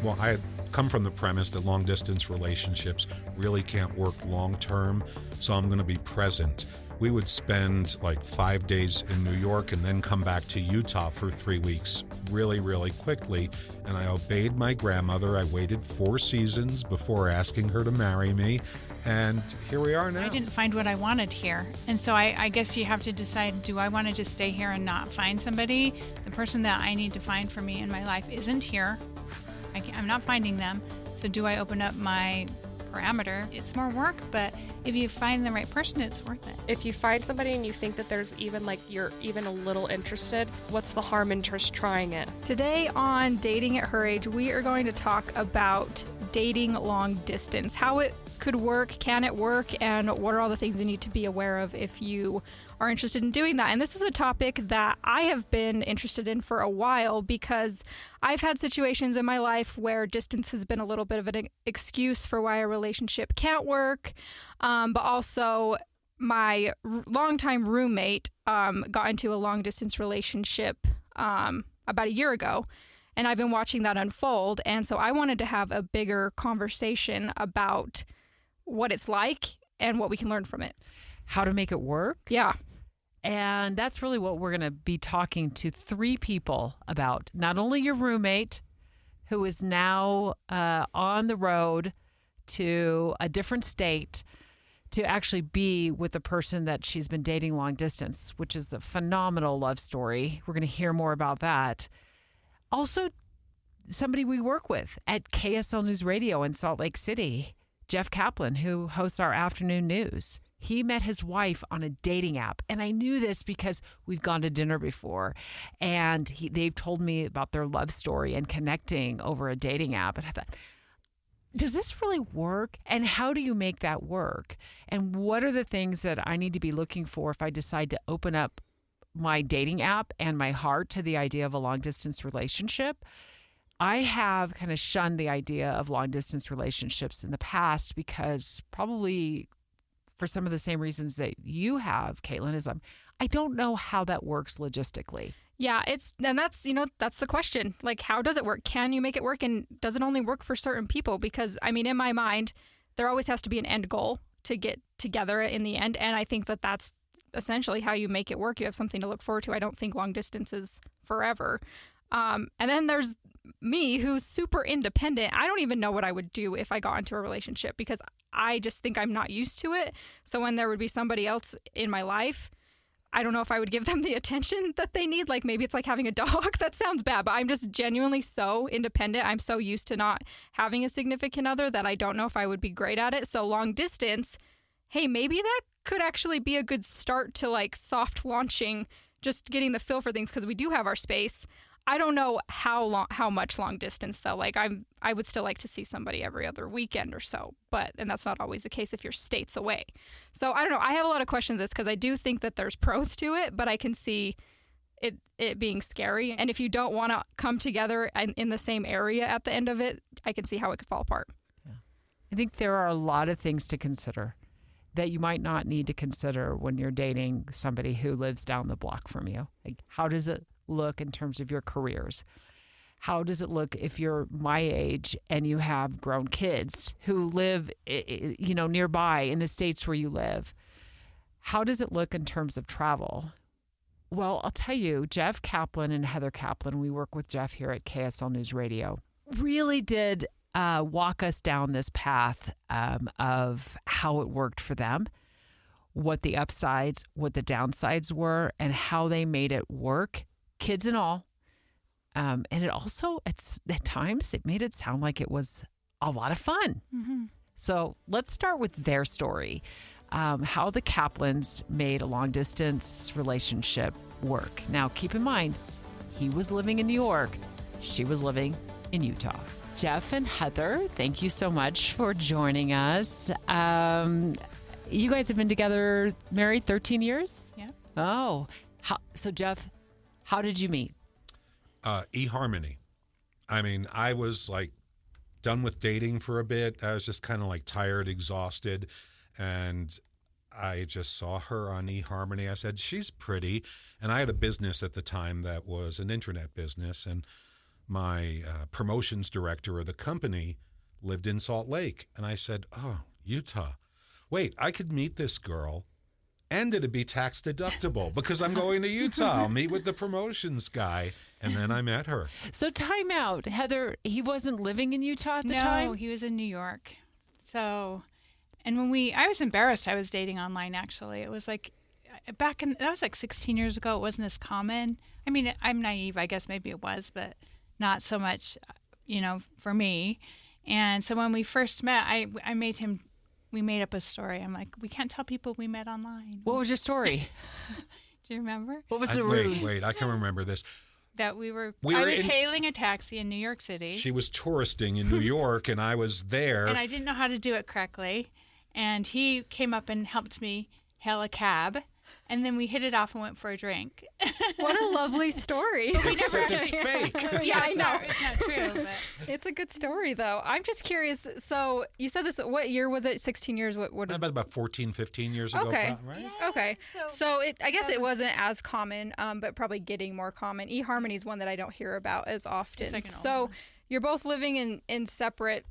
Well, I had come from the premise that long-distance relationships really can't work long-term, so I'm going to be present. We would spend like 5 days in New York and then come back to Utah for 3 weeks really, really quickly. And I obeyed my grandmother. I waited 4 seasons before asking her to marry me. And here we are now. I didn't find what I wanted here. And so I guess you have to decide, do I want to just stay here and not find somebody? The person that I need to find for me in my life isn't here. I'm not finding them. So do I open up my parameter? It's more work, but if you find the right person, it's worth it. If you find somebody and you think that there's even like you're even a little interested, what's the harm in just trying it? Today on Dating at Her Age, we are going to talk about dating long distance, how it could work, can it work, and what are all the things you need to be aware of if you are interested in doing that. And this is a topic that I have been interested in for a while because I've had situations in my life where distance has been a little bit of an excuse for why a relationship can't work. But also my longtime roommate got into a long distance relationship about a year ago. And I've been watching that unfold. And so I wanted to have a bigger conversation about what it's like and what we can learn from it. How to make it work. Yeah. And that's really what we're going to be talking to 3 people about. Not only your roommate, who is now on the road to a different state to actually be with the person that she's been dating long distance, which is a phenomenal love story. We're going to hear more about that. Also, somebody we work with at KSL News Radio in Salt Lake City, Jeff Caplan, who hosts our afternoon news. He met his wife on a dating app. And I knew this because we've gone to dinner before. And they've told me about their love story and connecting over a dating app. And I thought, does this really work? And how do you make that work? And what are the things that I need to be looking for if I decide to open up my dating app and my heart to the idea of a long distance relationship? I have kind of shunned the idea of long distance relationships in the past because probably for some of the same reasons that you have, Caitlyn, is I don't know how that works logistically. Yeah, that's the question. Like, how does it work? Can you make it work? And does it only work for certain people? Because, I mean, in my mind, there always has to be an end goal to get together in the end. And I think that that's essentially how you make it work. You have something to look forward to. I don't think long distance is forever. And then there's me, who's super independent. I don't even know what I would do if I got into a relationship because I just think I'm not used to it. So when there would be somebody else in my life, I don't know if I would give them the attention that they need. Like maybe it's like having a dog. That sounds bad, but I'm just genuinely so independent. I'm so used to not having a significant other that I don't know if I would be great at it. So long distance, hey, maybe that could actually be a good start to like soft launching, just getting the feel for things because we do have our space. I don't know how much long distance though. Like I would still like to see somebody every other weekend or so, and that's not always the case if you're states away. So I don't know. I have a lot of questions this because I do think that there's pros to it, but I can see it being scary. And if you don't want to come together in the same area at the end of it, I can see how it could fall apart. Yeah. I think there are a lot of things to consider that you might not need to consider when you're dating somebody who lives down the block from you. Like, how does it look in terms of your careers? How does it look if you're my age and you have grown kids who live, nearby in the states where you live? How does it look in terms of travel? Well, I'll tell you, Jeff Caplan and Heather Caplan, we work with Jeff here at KSL News Radio, really did walk us down this path of how it worked for them, what the upsides, what the downsides were, and how they made it work, kids and all. And it also, at times, it made it sound like it was a lot of fun. Mm-hmm. So let's start with their story, how the Caplans made a long-distance relationship work. Now, keep in mind, he was living in New York. She was living in Utah. Jeff and Heather, thank you so much for joining us. You guys have been together, married 13 years? Yeah. Oh, so Jeff, how did you meet? eHarmony. I mean, I was like done with dating for a bit. I was just kind of like tired, exhausted. And I just saw her on eHarmony. I said, she's pretty. And I had a business at the time that was an internet business. And my promotions director of the company lived in Salt Lake. And I said, oh, Utah. Wait, I could meet this girl and it'd be tax deductible because I'm going to Utah. I'll meet with the promotions guy. And then I met her. So time out. Heather, he wasn't living in Utah at the time? No, he was in New York. So, and I was embarrassed I was dating online, actually. It was like, that was like 16 years ago. It wasn't as common. I mean, I'm naive. I guess maybe it was, but not so much, for me. And so when we first met, we made up a story. I'm like, we can't tell people we met online. What was your story? Do you remember? What was the ruse? Wait, I can remember this. That I was hailing a taxi in New York City. She was touristing in New York, and I was there. And I didn't know how to do it correctly. And he came up and helped me hail a cab. And then we hit it off and went for a drink. What a lovely story. Except it's fake. Yeah, I know. It's not true. But. It's a good story, though. I'm just curious. So you said this, what year was it? 16 years? What is about 14, 15 years ago, Okay. right? Yeah, Okay. So I guess it wasn't as common, but probably getting more common. eHarmony is one that I don't hear about as often. So you're both living in separate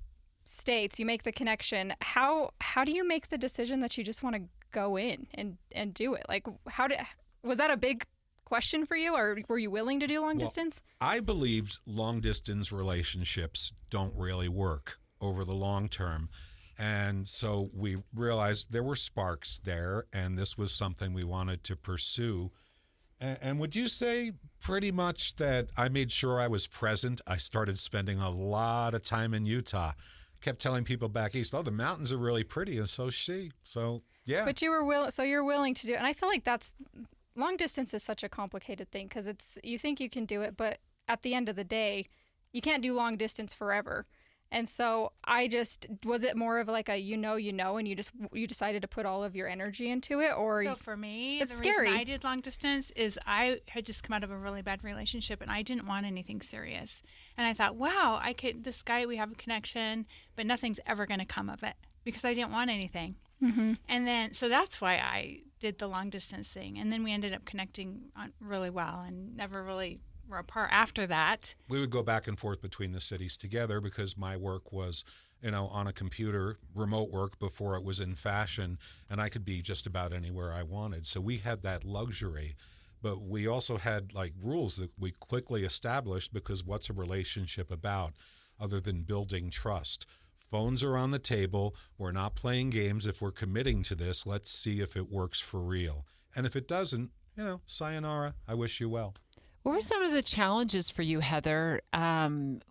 states. You make the connection. How do you make the decision that you just want to go in and do it? Like, was that a big question for you, or were you willing to do long distance? I believed long distance relationships don't really work over the long term. And so we realized there were sparks there, and this was something we wanted to pursue. And would you say pretty much that I made sure I was present? I started spending a lot of time in Utah. Kept telling people back east, oh, the mountains are really pretty, and so she. So, yeah. But you were so you're willing to do it. And I feel like long distance is such a complicated thing because you think you can do it, but at the end of the day, you can't do long distance forever. And so was it more of like a and you decided to put all of your energy into it? Or so for me, it's the scary. reason I did long distance is I had just come out of a really bad relationship and I didn't want anything serious. And I thought, wow, this guy, we have a connection, but nothing's ever going to come of it because I didn't want anything. Mm-hmm. And then, so that's why I did the long distance thing. And then we ended up connecting really well and never really were apart after that. We would go back and forth between the cities together because my work was, on a computer, remote work before it was in fashion, and I could be just about anywhere I wanted. So we had that luxury. But we also had rules that we quickly established because what's a relationship about other than building trust? Phones are on the table. We're not playing games. If we're committing to this, let's see if it works for real. And if it doesn't, sayonara, I wish you well. What were some of the challenges for you, Heather,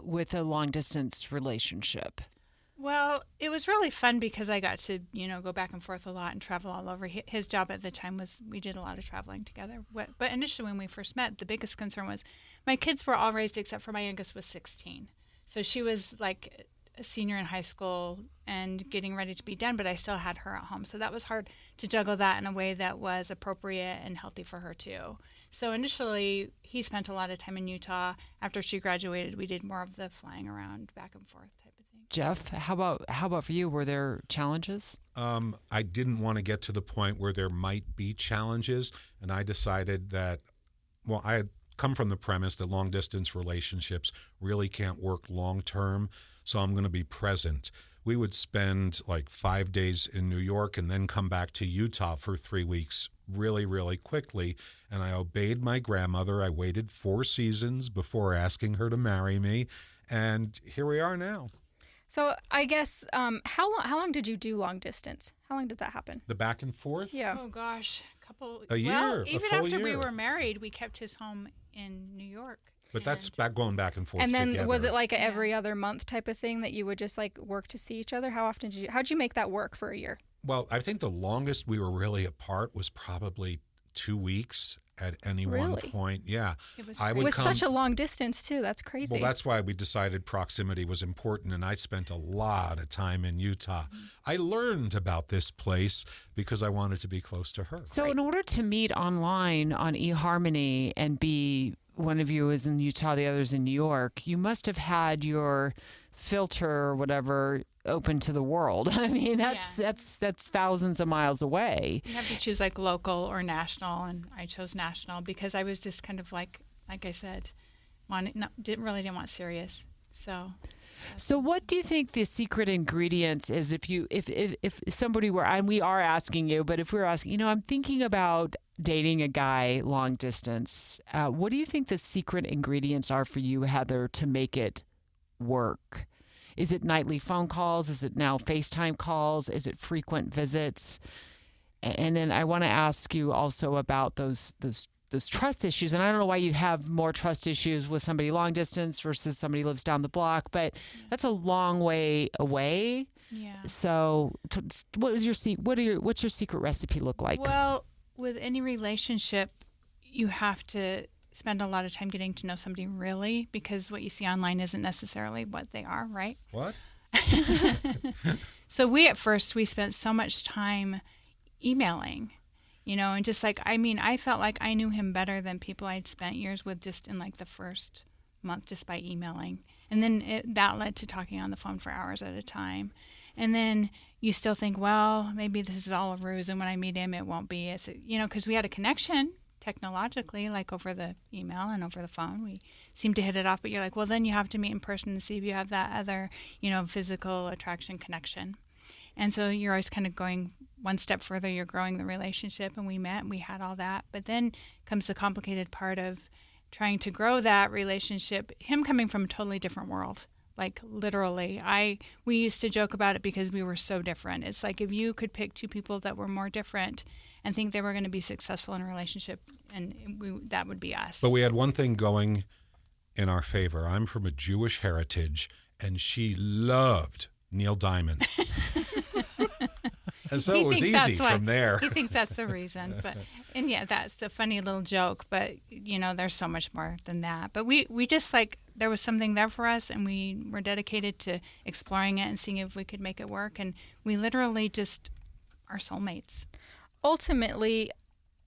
with a long-distance relationship? Well, it was really fun because I got to, go back and forth a lot and travel all over. His job at the time was we did a lot of traveling together. But initially when we first met, the biggest concern was my kids were all raised except for my youngest was 16. So she was like a senior in high school and getting ready to be done, but I still had her at home. So that was hard to juggle that in a way that was appropriate and healthy for her too. So initially, he spent a lot of time in Utah. After she graduated, we did more of the flying around back and forth type of thing. Jeff, how about for you? Were there challenges? I didn't want to get to the point where there might be challenges, and I decided that, I had come from the premise that long-distance relationships really can't work long-term, so I'm going to be present. We would spend 5 days in New York and then come back to Utah for 3 weeks really, really quickly. And I obeyed my grandmother. I waited 4 seasons before asking her to marry me. And here we are now. So I guess, how long did you do long distance? How long did that happen? The back and forth? Yeah. Oh, gosh. A year. Well, a even full after year. we were married, we kept his home in New York. But that's going back and forth And then together. was it like every other month type of thing that you would just work to see each other? How often how'd you make that work for a year? Well, I think the longest we were really apart was probably 2 weeks at any one point. Yeah. It was With such a long distance too. That's crazy. Well, that's why we decided proximity was important, and I spent a lot of time in Utah. I learned about this place because I wanted to be close to her. So in order to meet online on eHarmony and be one of you is in Utah, the other's in New York, you must have had your filter or whatever open to the world. I mean, that's thousands of miles away. You have to choose local or national, and I chose national because I was just kind of like I said, didn't want serious. So what do you think the secret ingredients is if somebody were, and we are asking you, but if we were asking, I'm thinking about dating a guy long distance, what do you think the secret ingredients are for you, Heather, to make it work? Is it nightly phone calls? Is it now FaceTime calls? Is it frequent visits? And then I want to ask you also about those trust issues. And I don't know why you'd have more trust issues with somebody long distance versus somebody who lives down the block, but that's a long way away. Yeah. So what's your secret recipe look like? Well, with any relationship, you have to spend a lot of time getting to know somebody really, because what you see online isn't necessarily what they are, right? What? So at first we spent so much time emailing, and just I felt like I knew him better than people I'd spent years with just in the first month just by emailing. And then that led to talking on the phone for hours at a time. And then you still think, well, maybe this is all a ruse, and when I meet him, it won't be. Because we had a connection technologically, over the email and over the phone. We seemed to hit it off, but you're like, well, then you have to meet in person to see if you have that other, physical attraction connection. And so you're always kind of going one step further. You're growing the relationship, and we met, and we had all that. But then comes the complicated part of trying to grow that relationship, him coming from a totally different world. Literally, we used to joke about it because we were so different. It's like if you could pick two people that were more different and think they were going to be successful in a relationship, and that would be us. But we had one thing going in our favor. I'm from a Jewish heritage, and she loved Neil Diamond. And so it was easy from there. He thinks that's the reason. And that's a funny little joke, but there's so much more than that. But we just there was something there for us, and we were dedicated to exploring it and seeing if we could make it work. And we literally just are soulmates. Ultimately,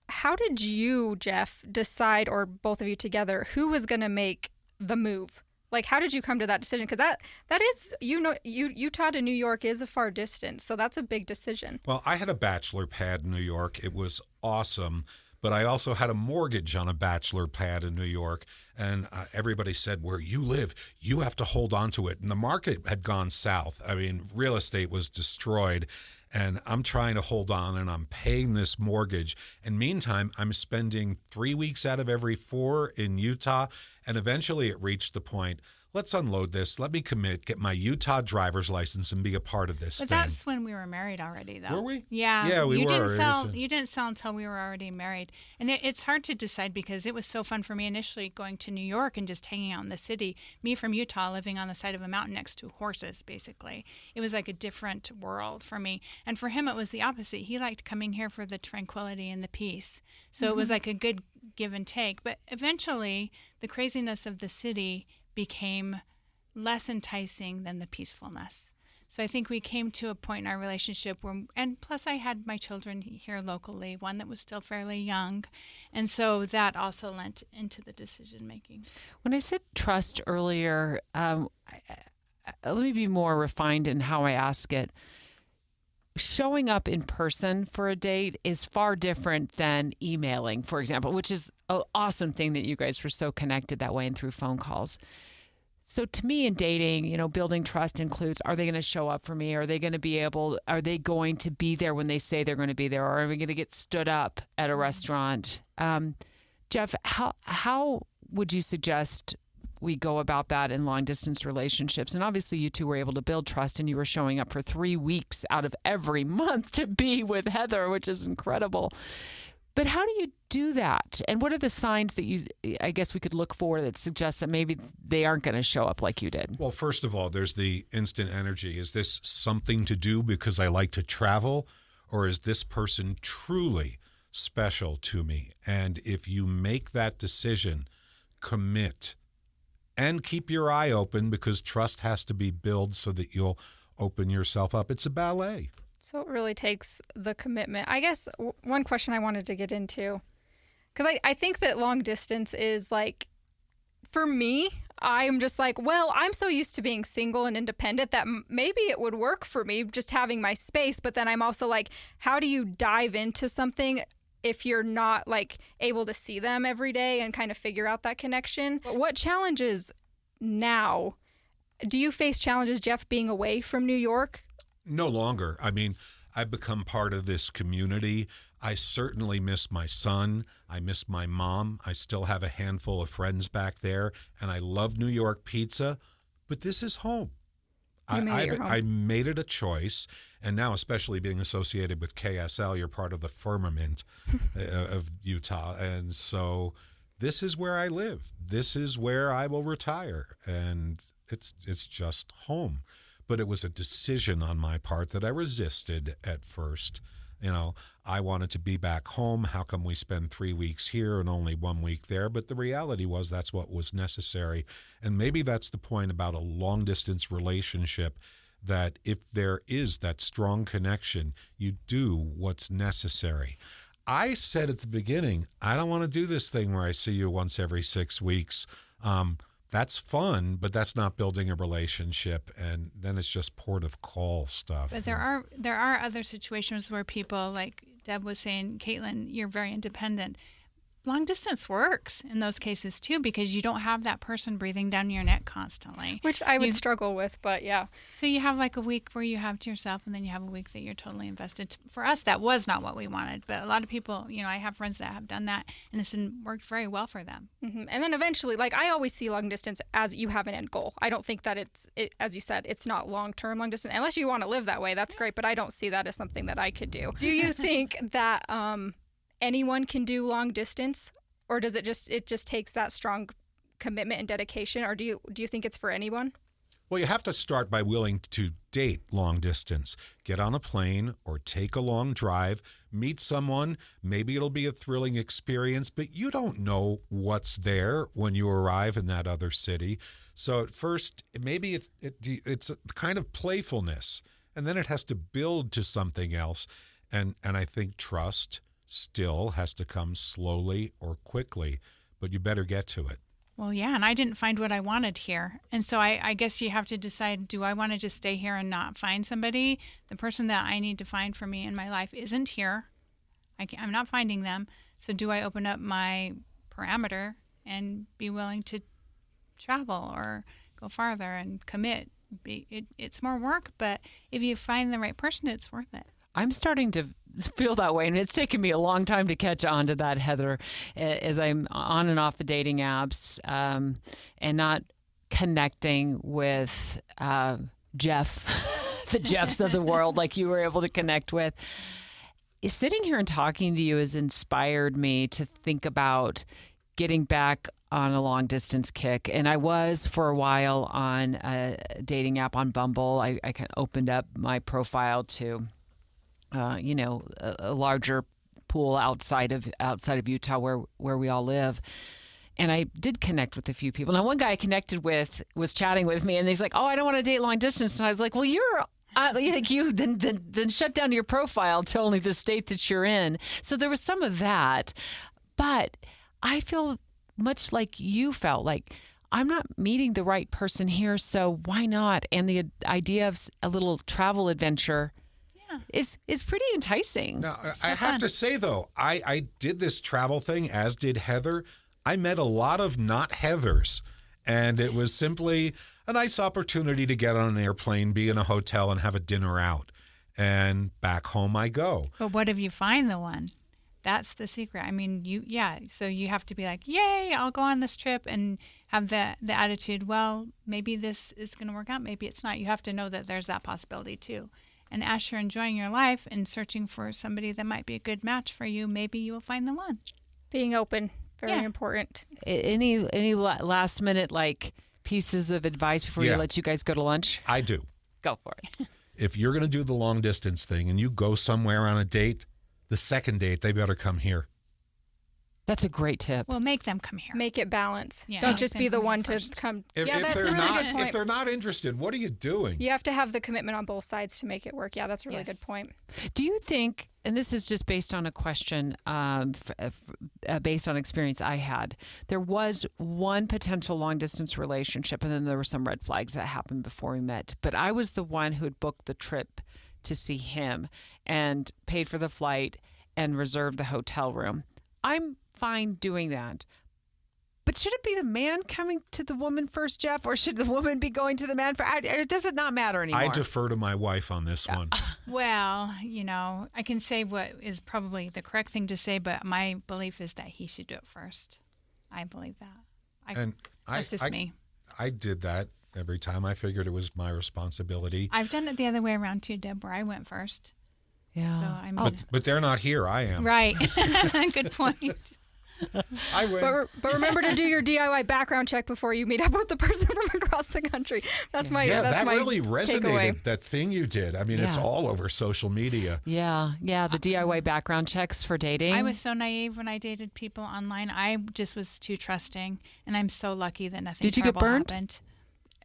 how did you, Jeff, decide, or both of you together, who was going to make the move? How did you come to that decision? Because that is, Utah to New York is a far distance, so that's a big decision. Well, I had a bachelor pad in New York. It was awesome, but I also had a mortgage on a bachelor pad in New York, and everybody said, where you live, you have to hold on to it. And the market had gone south. I mean, real estate was destroyed, and I'm trying to hold on, and I'm paying this mortgage. And meantime, I'm spending 3 weeks out of every 4 in Utah, and eventually it reached the point, let's unload this. Let me commit, get my Utah driver's license, and be a part of this thing. But that's when we were married already, though. Were we? Yeah. Yeah, we were. You didn't sell until we were already married. And it's hard to decide because it was so fun for me initially going to New York and just hanging out in the city. Me from Utah, living on the side of a mountain next to horses, basically. It was like a different world for me. And for him, it was the opposite. He liked coming here for the tranquility and the peace. So it was like a good give and take. But eventually, the craziness of the city became less enticing than the peacefulness. So I think we came to a point in our relationship where, and plus I had my children here locally, one that was still fairly young. And so that also lent into the decision making. When I said trust earlier, let me be more refined in how I ask it. Showing up in person for a date is far different than emailing, for example, which is an awesome thing that you guys were so connected that way and through phone calls. So to me in dating, building trust includes, are they going to show up for me? Are they going to be there when they say they're going to be there? Or are we going to get stood up at a restaurant? Jeff, how would you suggest we go about that in long distance relationships? And obviously you two were able to build trust, and you were showing up for 3 weeks out of every month to be with Heather, which is incredible. But how do you do that? And what are the signs that I guess we could look for that suggest that maybe they aren't going to show up like you did? Well, first of all, there's the instant energy. Is this something to do because I like to travel, or is this person truly special to me? And if you make that decision, commit. And keep your eye open, because trust has to be built so that you'll open yourself up. It's a ballet. So it really takes the commitment. I guess one question I wanted to get into, because I think that long distance is for me, I'm just I'm so used to being single and independent that maybe it would work for me just having my space. But then I'm also how do you dive into something if you're not like able to see them every day and kind of figure out that connection. But what challenges now? Do you face challenges, Jeff, being away from New York? No longer. I mean, I've become part of this community. I certainly miss my son. I miss my mom. I still have a handful of friends back there, and I love New York pizza, but this is home. I made it a choice, and now, especially being associated with KSL, you're part of the firmament of Utah, and so this is where I live. This is where I will retire, and it's just home. But it was a decision on my part that I resisted at first. You know, I wanted to be back home. How come we spend 3 weeks here and only 1 week there? But the reality was that's what was necessary. And maybe that's the point about a long-distance relationship, that if there is that strong connection, you do what's necessary. I said at the beginning, I don't want to do this thing where I see you once every 6 weeks. That's fun, but that's not building a relationship, and then it's just port of call stuff. But there are other situations where people, like Deb was saying, Caitlyn, you're very independent. Long distance works in those cases too, because you don't have that person breathing down your neck constantly. Which I would struggle with, but yeah. So you have like a week where you have to yourself, and then you have a week that you're totally invested. For us, that was not what we wanted, but a lot of people, you know, I have friends that have done that, and it's worked very well for them. Mm-hmm. And then eventually, like I always see long distance as you have an end goal. I don't think that as you said, it's not long-term long distance. Unless you want to live that way, that's great, but I don't see that as something that I could do. Do you think that anyone can do long distance, or does it just takes that strong commitment and dedication, or do you think it's for anyone? Well, you have to start by willing to date long distance. Get on a plane or take a long drive, meet someone. Maybe it'll be a thrilling experience, but you don't know what's there when you arrive in that other city. So at first, maybe it's a kind of playfulness, and then it has to build to something else. And I think trust still has to come slowly or quickly, but you better get to it. Well, yeah, and I didn't find what I wanted here. And so I guess you have to decide, do I want to just stay here and not find somebody? The person that I need to find for me in my life isn't here. I'm not finding them. So do I open up my parameter and be willing to travel or go farther and commit? It's more work, but if you find the right person, it's worth it. I'm starting to feel that way, and it's taken me a long time to catch on to that, Heather, as I'm on and off the dating apps and not connecting with Jeff, the Jeffs of the world like you were able to connect with. Sitting here and talking to you has inspired me to think about getting back on a long distance kick. And I was for a while on a dating app on Bumble. I kind of opened up my profile to a larger pool outside of Utah where we all live. And I did connect with a few people. Now, one guy I connected with was chatting with me, and he's like, "Oh, I don't want to date long distance." And I was like, "Well, you're you then shut down your profile to only the state that you're in." So there was some of that, but I feel much like you felt, like I'm not meeting the right person here, so why not? And the idea of a little travel adventure is pretty enticing. Now, I have to say, though, I did this travel thing, as did Heather. I met a lot of not Heathers, and it was simply a nice opportunity to get on an airplane, be in a hotel, and have a dinner out. And back home I go. But what if you find the one? That's the secret. I mean, so you have to be like, yay, I'll go on this trip, and have the attitude, well, maybe this is going to work out, maybe it's not. You have to know that there's that possibility, too. And as you're enjoying your life and searching for somebody that might be a good match for you, maybe you will find the one. Being open, very important. Any last minute pieces of advice before you let you guys go to lunch? I do. Go for it. If you're going to do the long distance thing and you go somewhere on a date, the second date, they better come here. That's a great tip. Well, make them come here. Make it balance. Yeah. Don't just be the one first. to come. If that's they're a really not, good point. if they're not interested, what are you doing? You have to have the commitment on both sides to make it work. Yeah, that's a really good point. Do you think, and this is just based on a question, based on experience I had, there was one potential long-distance relationship, and then there were some red flags that happened before we met. But I was the one who had booked the trip to see him and paid for the flight and reserve the hotel room. I'm fine doing that. But should it be the man coming to the woman first, Jeff, or should the woman be going to the man first? It does not matter anymore. I defer to my wife on this one. Well, I can say what is probably the correct thing to say, but my belief is that he should do it first. I believe that. That's just me. I did that every time. I figured it was my responsibility. I've done it the other way around too, Deb, where I went first. Yeah. So I mean, But they're not here. I am. right. Good point. I win. But remember to do your DIY background check before you meet up with the person from across the country. That's my that my really resonated. takeaway. That thing you did. I mean, it's all over social media. Yeah. The DIY background checks for dating. I was so naive when I dated people online. I just was too trusting, and I'm so lucky that nothing Did you get terrible burned? happened.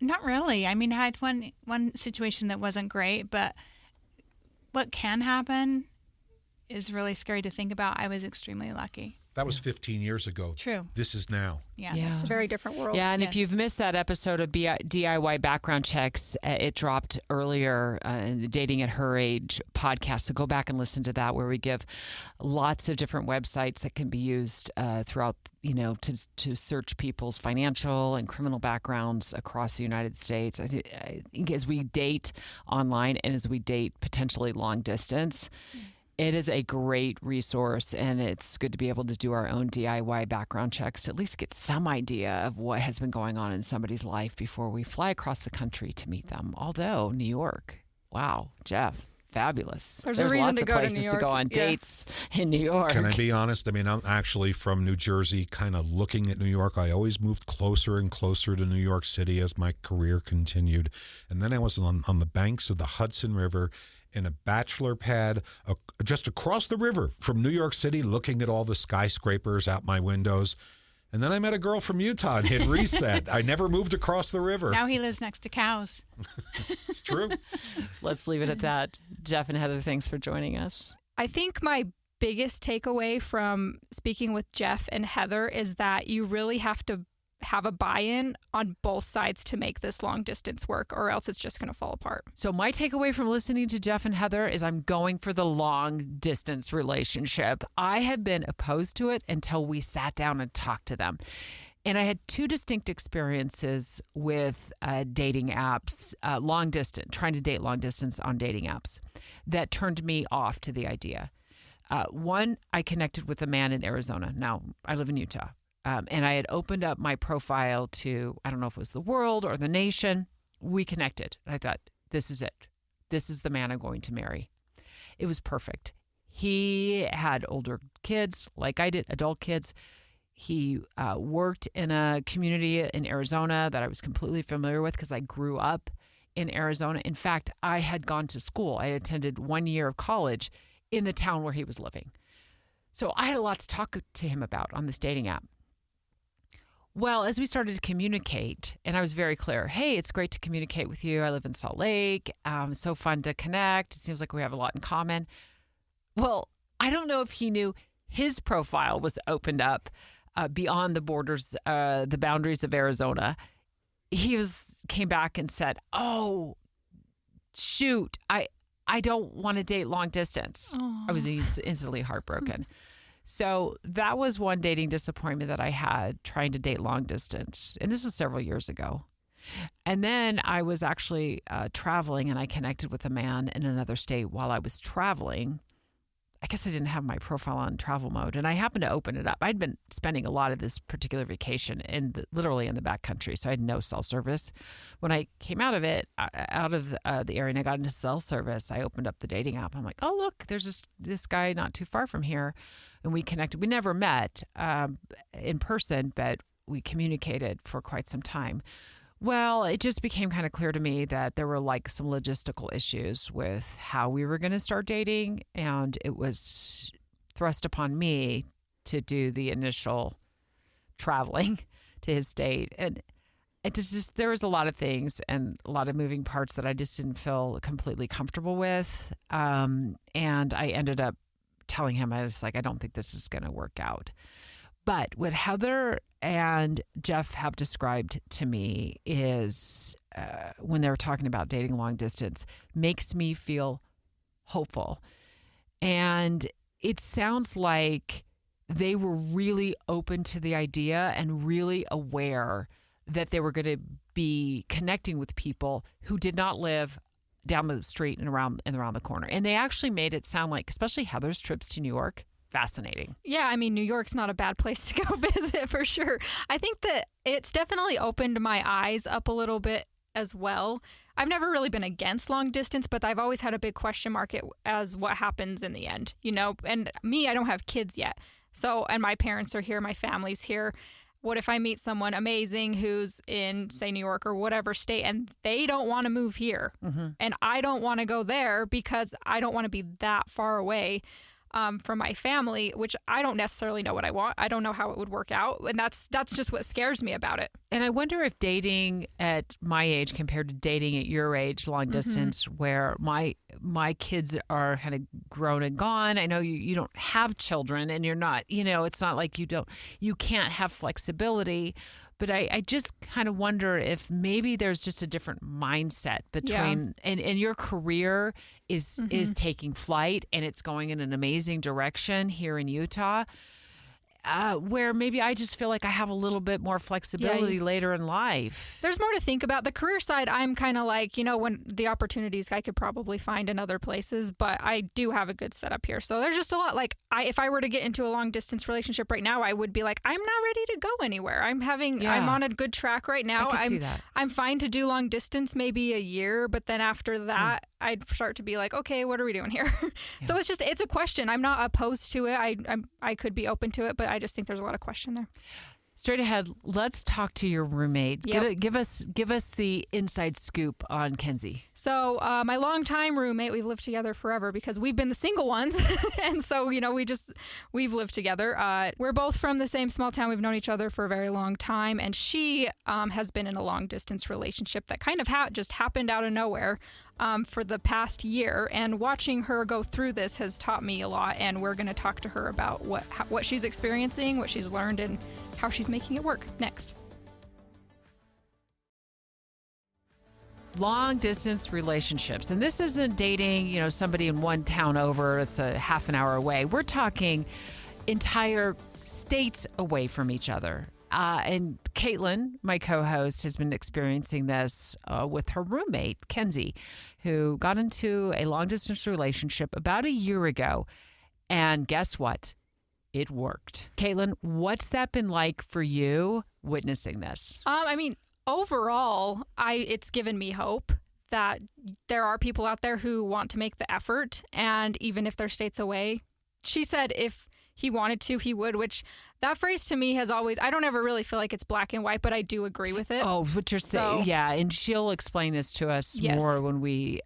Not really. I mean, I had one situation that wasn't great, but what can happen is really scary to think about. I was extremely lucky. That was 15 years ago. True. This is now. Yeah. It's a very different world. Yeah, and if Yes. you've missed that episode of DIY background checks, it dropped earlier in the Dating at Her Age podcast. So go back and listen to that, where we give lots of different websites that can be used throughout, to search people's financial and criminal backgrounds across the United States. I think as we date online and as we date potentially long distance, it is a great resource, and it's good to be able to do our own DIY background checks to at least get some idea of what has been going on in somebody's life before we fly across the country to meet them. Although New York, wow, Jeff, fabulous. There's a reason lots to of go to places New to go York. on Yeah. dates in New York. Can I be honest? I mean, I'm actually from New Jersey, kind of looking at New York. I always moved closer and closer to New York City as my career continued. And then I was on the banks of the Hudson River in a bachelor pad just across the river from New York City, looking at all the skyscrapers out my windows. And then I met a girl from Utah and hit reset. I never moved across the river. Now he lives next to cows. It's true. Let's leave it at that. Jeff and Heather, thanks for joining us. I think my biggest takeaway from speaking with Jeff and Heather is that you really have to have a buy-in on both sides to make this long distance work, or else it's just going to fall apart. So my takeaway from listening to Jeff and Heather is I'm going for the long distance relationship. I had been opposed to it until we sat down and talked to them. And I had two distinct experiences with dating apps, long distance, trying to date long distance on dating apps that turned me off to the idea. One, I connected with a man in Arizona. Now, I live in Utah. And I had opened up my profile to, I don't know if it was The World or The Nation. We connected. And I thought, this is it. This is the man I'm going to marry. It was perfect. He had older kids, like I did, adult kids. He worked in a community in Arizona that I was completely familiar with because I grew up in Arizona. In fact, I had gone to school. I attended 1 year of college in the town where he was living. So I had a lot to talk to him about on this dating app. Well, as we started to communicate, and I was very clear, hey, it's great to communicate with you. I live in Salt Lake. It's so fun to connect. It seems like we have a lot in common. Well, I don't know if he knew his profile was opened up beyond the borders, the boundaries of Arizona. He came back and said, oh, shoot, I don't want to date long distance. Aww. I was instantly heartbroken. So that was one dating disappointment that I had trying to date long distance. And this was several years ago. And then I was actually traveling, and I connected with a man in another state while I was traveling. I guess I didn't have my profile on travel mode, and I happened to open it up. I'd been spending a lot of this particular vacation literally in the backcountry, so I had no cell service. When I came out of it, out of the area, and I got into cell service, I opened up the dating app. I'm like, oh, look, there's this guy not too far from here. And we connected. We never met in person, but we communicated for quite some time. Well, it just became kind of clear to me that there were like some logistical issues with how we were going to start dating. And it was thrust upon me to do the initial traveling to his state. And it's just, there was a lot of things and a lot of moving parts that I just didn't feel completely comfortable with. And I ended up telling him, I was like, I don't think this is going to work out. But what Heather and Jeff have described to me is when they were talking about dating long distance, makes me feel hopeful. And it sounds like they were really open to the idea and really aware that they were going to be connecting with people who did not live down the street and around the corner. And they actually made it sound like, especially Heather's trips to New York, fascinating. Yeah, I mean, New York's not a bad place to go visit for sure. I think that it's definitely opened my eyes up a little bit as well. I've never really been against long distance, but I've always had a big question mark as what happens in the end, and me, I don't have kids yet. So, and my parents are here, my family's here. What if I meet someone amazing who's in, say, New York or whatever state, and they don't want to move here, and I don't want to go there because I don't want to be that far away from my family, which I don't necessarily know what I want. I don't know how it would work out, and that's just what scares me about it. And I wonder if dating at my age compared to dating at your age, long distance, where my kids are kind of grown and gone. I know you don't have children, and you're not, it's not like you can't have flexibility. But I just kind of wonder if maybe there's just a different mindset between and your career is taking flight and it's going in an amazing direction here in Utah. Where maybe I just feel like I have a little bit more flexibility later in life. There's more to think about. The career side, I'm kind of like, when the opportunities I could probably find in other places, but I do have a good setup here. So there's just a lot. Like, if I were to get into a long distance relationship right now, I would be like, I'm not ready to go anywhere. I'm on a good track right now. I can see that. I'm fine to do long distance, maybe a year, but then after that, I'd start to be like, okay, what are we doing here? So it's a question. I'm not opposed to it. I could be open to it, but I just think there's a lot of question there. Straight ahead, let's talk to your roommate. Yep. Give us the inside scoop on Kenzie. So my longtime roommate, we've lived together forever because we've been the single ones. And so, we've lived together. We're both from the same small town. We've known each other for a very long time. And she has been in a long distance relationship that kind of just happened out of nowhere for the past year. And watching her go through this has taught me a lot. And we're going to talk to her about what she's experiencing, what she's learned, and how she's making it work next. Long distance relationships. And this isn't dating, somebody in one town over, it's a half an hour away. We're talking entire states away from each other. And Caitlyn, my co-host, has been experiencing this with her roommate, Kenzie, who got into a long distance relationship about a year ago. And guess what? It worked. Caitlyn, what's that been like for you witnessing this? Overall, it's given me hope that there are people out there who want to make the effort, and even if they're states away, she said if he wanted to, he would, which that phrase to me has always, I don't ever really feel like it's black and white, but I do agree with it. Oh, what you're saying. Yeah. And she'll explain this to us more when we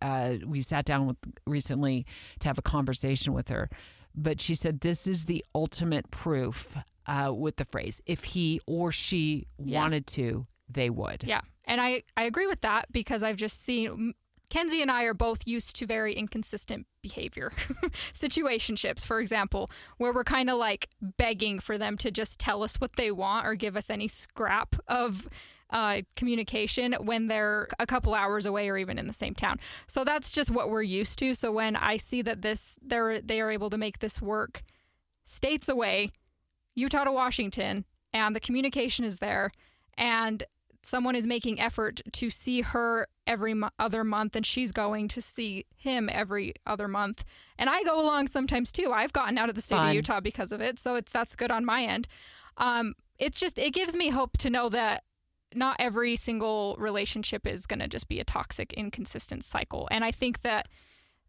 sat down recently to have a conversation with her. But she said this is the ultimate proof with the phrase, if he or she wanted to, they would. Yeah. And I agree with that because I've just seen, Kenzie and I are both used to very inconsistent behavior. Situationships, for example, where we're kind of like begging for them to just tell us what they want or give us any scrap of communication when they're a couple hours away or even in the same town. So that's just what we're used to. So when I see that they are able to make this work states away, Utah to Washington, and the communication is there, and someone is making effort to see her every other month, and she's going to see him every other month. And I go along sometimes too. I've gotten out of the state of Utah because of it. So that's good on my end. It gives me hope to know that not every single relationship is going to just be a toxic, inconsistent cycle. And I think that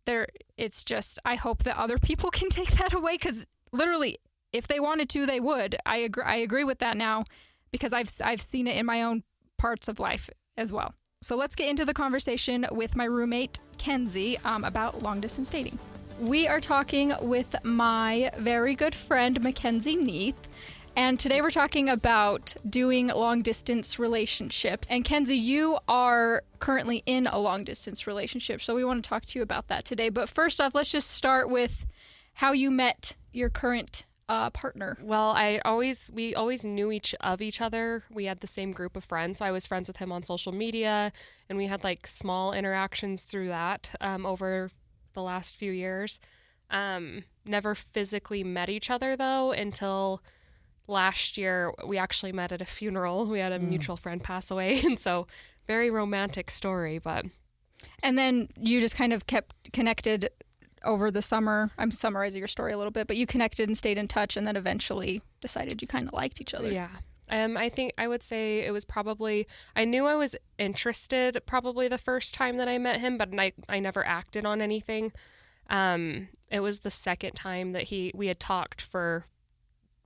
I hope that other people can take that away, because literally, if they wanted to, they would. I agree with that now, because I've seen it in my own parts of life as well. So let's get into the conversation with my roommate, Kenzie, about long distance dating. We are talking with my very good friend, Makenzie Neath. And today we're talking about doing long distance relationships. And Kenzie, you are currently in a long distance relationship, so we want to talk to you about that today. But first off, let's just start with how you met your current partner. Well, we always knew each other. We had the same group of friends. So I was friends with him on social media, and we had like small interactions through that over the last few years. never physically met each other though until last year. We actually met at a funeral. We had a mutual friend pass away, and so very romantic story. But And then you just kind of kept connected over the summer. I'm summarizing your story a little bit, but you connected and stayed in touch, and then eventually decided you kind of liked each other. yeah. I think I would say it was probably, I knew I was interested probably the first time that I met him, but I never acted on anything. It was the second time that we had talked for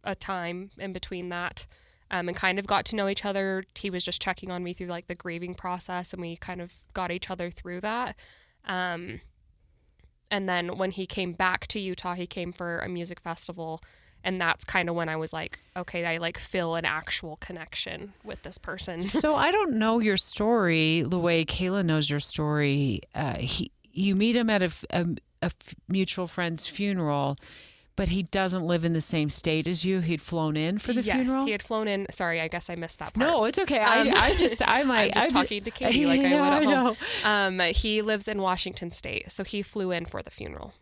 a time in between that, and kind of got to know each other. He was just checking on me through like the grieving process, and we kind of got each other through that. And then when he came back to Utah, he came for a music festival. And that's kind of when I was like, okay, I like feel an actual connection with this person. So I don't know your story the way Kayla knows your story. You meet him at a mutual friend's funeral, but he doesn't live in the same state as you. He'd flown in for the funeral? Yes, he had flown in. Sorry, I guess I missed that part. No, it's okay. I'm just talking to Katie like I would at home. Know. He lives in Washington State, so he flew in for the funeral.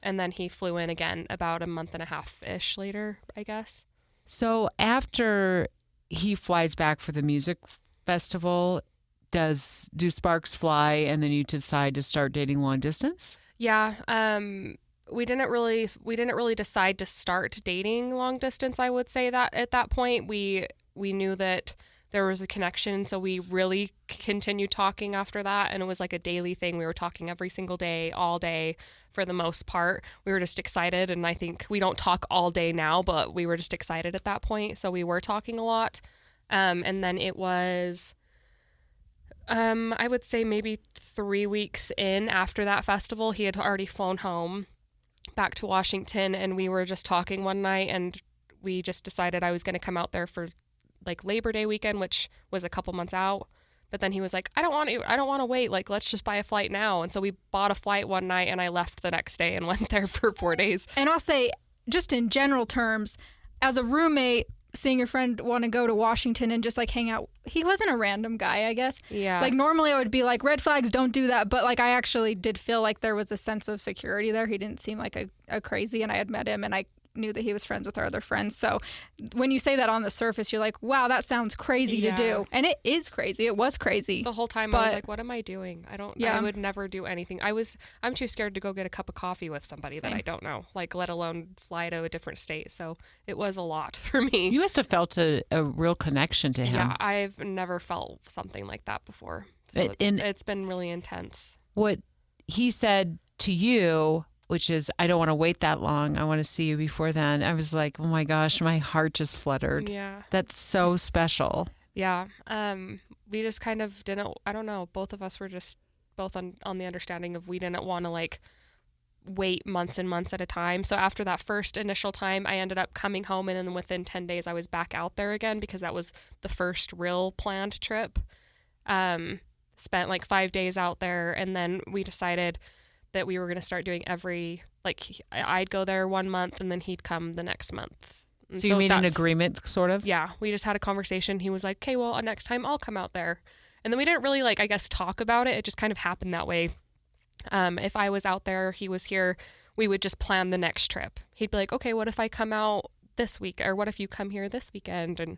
And then he flew in again about a month and a half-ish later, I guess. So after he flies back for the music festival, do sparks fly and then you decide to start dating long distance? Yeah. We didn't really decide to start dating long distance, I would say that at that point. We knew that there was a connection, so we really continued talking after that, and it was like a daily thing. We were talking every single day, all day for the most part. We were just excited, and I think we don't talk all day now, but we were just excited at that point, so we were talking a lot. And then it was, I would say maybe 3 weeks in after that festival, he had already flown home back to Washington, and we were just talking one night, and we just decided I was going to come out there for like Labor Day weekend, which was a couple months out. But then he was like, I don't want to wait. Like, let's just buy a flight now. And so we bought a flight one night, and I left the next day and went there for 4 days. And I'll say, just in general terms, as a roommate, seeing your friend want to go to Washington and just like hang out, he wasn't a random guy, I guess. Yeah. Like normally I would be like, red flags, don't do that. But like I actually did feel like there was a sense of security there. He didn't seem like a crazy, and I had met him and I knew that he was friends with our other friends. So when you say that on the surface, you're like, wow, that sounds crazy to do. And it is crazy. It was crazy. The whole time I was like, what am I doing? I would never do anything. I'm too scared to go get a cup of coffee with somebody that I don't know, like let alone fly to a different state. So it was a lot for me. You must have felt a real connection to him. Yeah, I've never felt something like that before. So it's been really intense. What he said to you, which is, I don't want to wait that long. I want to see you before then. I was like, oh my gosh, my heart just fluttered. Yeah. That's so special. Yeah. We just kind of didn't, I don't know, both of us were just both on the understanding of we didn't want to like wait months and months at a time. So after that first initial time, I ended up coming home, and then within 10 days I was back out there again because that was the first real planned trip. Spent like 5 days out there, and then we decided that we were going to start doing I'd go there 1 month and then he'd come the next month. And so you made an agreement, sort of? Yeah. We just had a conversation. He was like, okay, well, next time I'll come out there. And then we didn't really talk about it. It just kind of happened that way. If I was out there, he was here, we would just plan the next trip. He'd be like, okay, what if I come out this week? Or what if you come here this weekend? And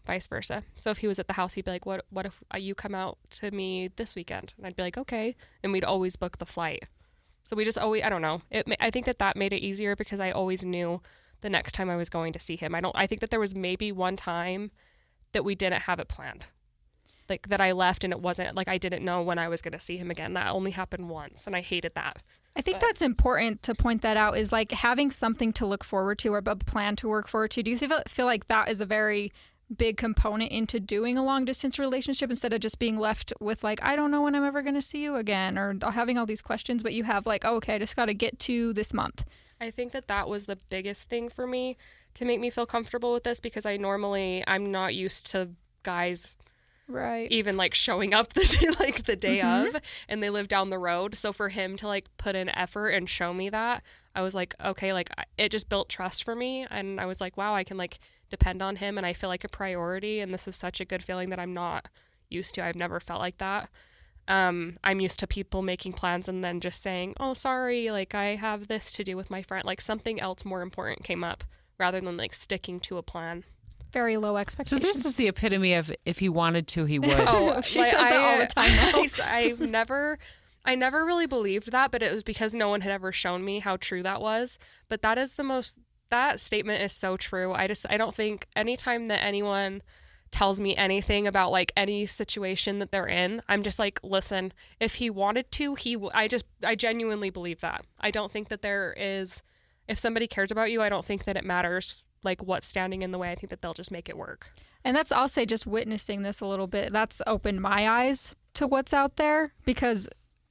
vice versa. So if he was at the house, he'd be like, what if you come out to me this weekend? And I'd be like, okay. And we'd always book the flight. So we just always, I don't know. I think that made it easier because I always knew the next time I was going to see him. I think that there was maybe one time that we didn't have it planned. Like that I left and it wasn't like I didn't know when I was going to see him again. That only happened once, and I hated that. I think that's important to point that out, is like having something to look forward to or a plan to work forward to. Do you feel like that is a very big component into doing a long distance relationship, instead of just being left with like, I don't know when I'm ever going to see you again, or having all these questions, but you have like, oh, okay, I just got to get to this month? I think that was the biggest thing for me to make me feel comfortable with this, because I'm not used to guys right even like showing up the day of, and they live down the road. So for him to like put in effort and show me that, I was like, okay, like it just built trust for me, and I was like, wow, I can like depend on him, and I feel like a priority, and this is such a good feeling that I'm not used to. I've never felt like that. I'm used to people making plans and then just saying, oh, sorry, like I have this to do with my friend. Like something else more important came up rather than like sticking to a plan. Very low So expectations. this is the epitome of if he wanted to, he would. Oh, She says that all the time now. I never really believed that, but it was because no one had ever shown me how true that was. But that statement is so true. I don't think anytime that anyone tells me anything about like any situation that they're in, I'm just like, listen, if he wanted to, I genuinely believe that. I don't think that if somebody cares about you, I don't think that it matters like what's standing in the way. I think that they'll just make it work. And I'll say just witnessing this a little bit, that's opened my eyes to what's out there, because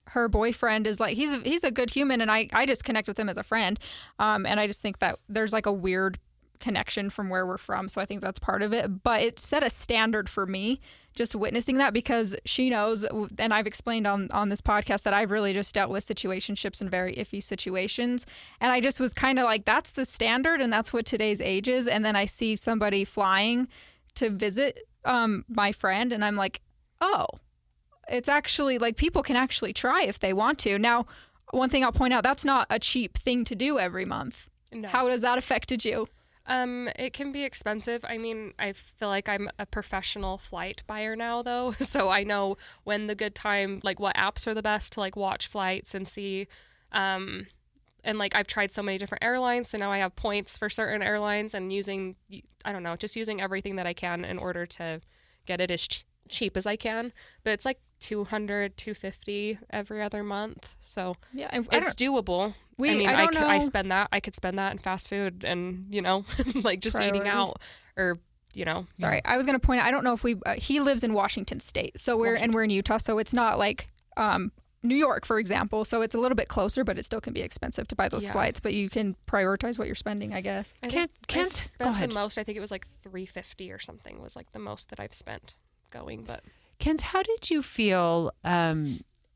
her boyfriend is like, he's a good human, and I just connect with him as a friend. And I just think that there's like a weird connection from where we're from. So I think that's part of it. But it set a standard for me just witnessing that, because she knows, and I've explained on this podcast that I've really just dealt with situationships and very iffy situations. And I just was kind of like, that's the standard and that's what today's age is. And then I see somebody flying to visit my friend, and I'm like, oh, it's actually like people can actually try if they want to. Now, one thing I'll point out, that's not a cheap thing to do every month. No. How has that affected you? It can be expensive. I mean, I feel like I'm a professional flight buyer now, though. So I know when the good time, like what apps are the best to like watch flights and see. And like I've tried so many different airlines. So now I have points for certain airlines and using everything that I can in order to get it as cheap as I can. But it's like $200, $250 every other month. So Yeah, it's doable. I don't know. I could spend that in fast food and, like just eating out or, Sorry, I was going to point out, I don't know if he lives in Washington State, so we're in Utah, so it's not like New York, for example, so it's a little bit closer, but it still can be expensive to buy those flights, but you can prioritize what you're spending, I guess. I spent the most, I think it was like $350 or something was like the most that I've spent going, but. Kenz, how did you feel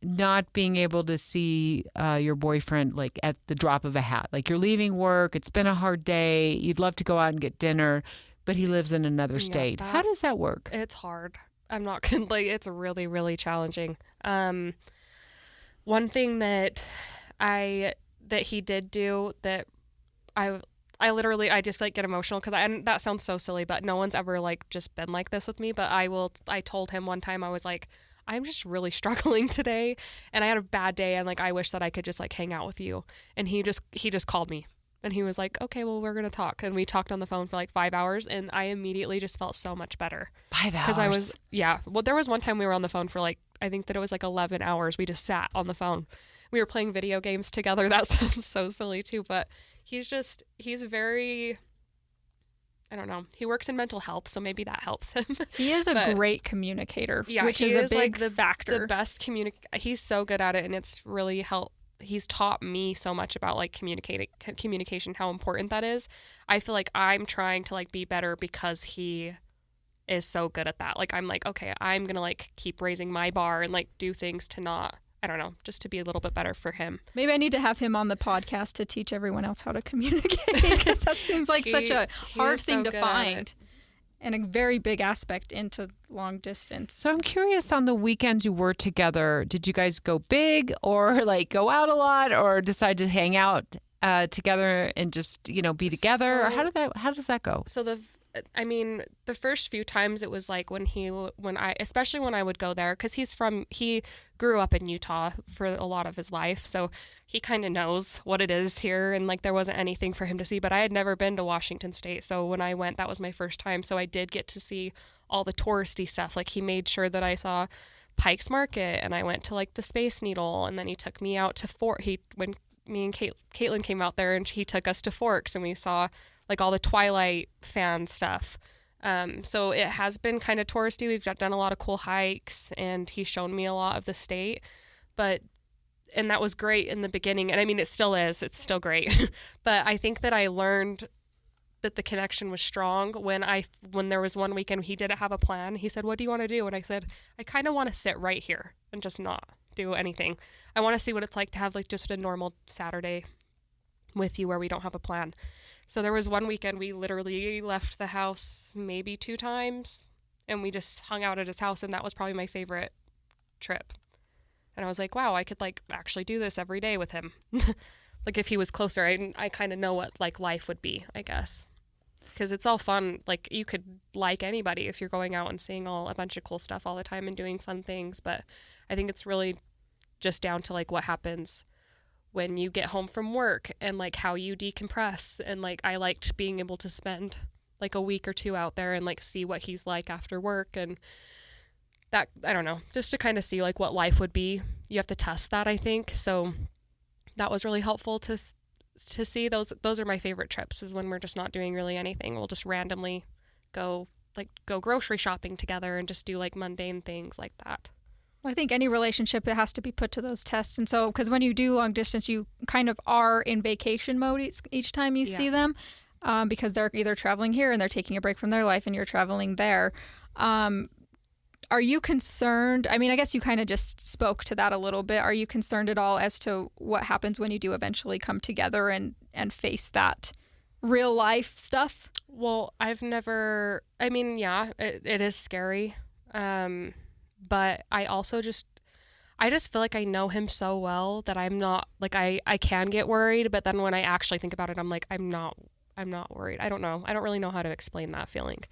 not being able to see your boyfriend like at the drop of a hat? Like you're leaving work, it's been a hard day, you'd love to go out and get dinner, but he lives in another state. How does that work? It's hard. I'm not gonna it's really, really challenging. One thing that he did do that I literally just like get emotional because that sounds so silly, but no one's ever like just been like this with me. But I told him one time, I was like, I'm just really struggling today and I had a bad day and like I wish that I could just like hang out with you. And he just called me and he was like, okay, well, we're gonna talk. And we talked on the phone for like 5 hours and I immediately just felt so much better. 5 hours? Because well, there was one time we were on the phone for like, I think that it was like 11 hours. We just sat on the phone. We were playing video games together. That sounds so silly too, but he's very, I don't know. He works in mental health, so maybe that helps him. He is a great communicator, which is a big factor. The best he's so good at it, and it's really he's taught me so much about like communication, how important that is. I feel like I'm trying to like be better because he is so good at that. Like I'm like, okay, I'm gonna like keep raising my bar and like do things to not, I don't know, just to be a little bit better for him. Maybe I need to have him on the podcast to teach everyone else how to communicate, because that seems like such a hard thing to find and a very big aspect into long distance. So I'm curious, on the weekends you were together, did you guys go big or like go out a lot or decide to hang out together and just, be together? Or how does that go? So the first few times it was like especially when I would go there, because he grew up in Utah for a lot of his life. So he kind of knows what it is here. And like, there wasn't anything for him to see, but I had never been to Washington State. So when I went, that was my first time. So I did get to see all the touristy stuff. Like he made sure that I saw Pike's Market and I went to like the Space Needle. And then he took me out to when me and Caitlyn came out there and he took us to Forks and we saw like all the Twilight fan stuff. So it has been kind of touristy. We've done a lot of cool hikes and he's shown me a lot of the state, and that was great in the beginning. And I mean, it still is, it's still great. But I think that I learned that the connection was strong when there was one weekend he didn't have a plan. He said, what do you want to do? And I said, I kind of want to sit right here and just not do anything. I want to see what it's like to have like just a normal Saturday with you where we don't have a plan. So there was one weekend we literally left the house maybe 2 times and we just hung out at his house, and that was probably my favorite trip. And I was like, wow, I could like actually do this every day with him. Like if he was closer, I kind of know what like life would be, I guess. Because it's all fun. Like you could like anybody if you're going out and seeing a bunch of cool stuff all the time and doing fun things. But I think it's really just down to like what happens when you get home from work and like how you decompress. And like I liked being able to spend like a week or two out there and like see what he's like after work. And that, I don't know, just to kind of see like what life would be. You have to test that, I think. So that was really helpful to see. Those are my favorite trips, is when we're just not doing really anything. We'll just randomly go grocery shopping together and just do like mundane things like that. Well, I think any relationship, it has to be put to those tests. And so, because when you do long distance, you kind of are in vacation mode each time you see them, because they're either traveling here and they're taking a break from their life and you're traveling there. Are you concerned? I mean, I guess you kind of just spoke to that a little bit. Are you concerned at all as to what happens when you do eventually come together and face that real life stuff? Well, I've never, I mean, yeah, it is scary. But I also I just feel like I know him so well that I'm not, like, I can get worried, but then when I actually think about it, I'm like, I'm not worried. I don't know. I don't really know how to explain that feeling.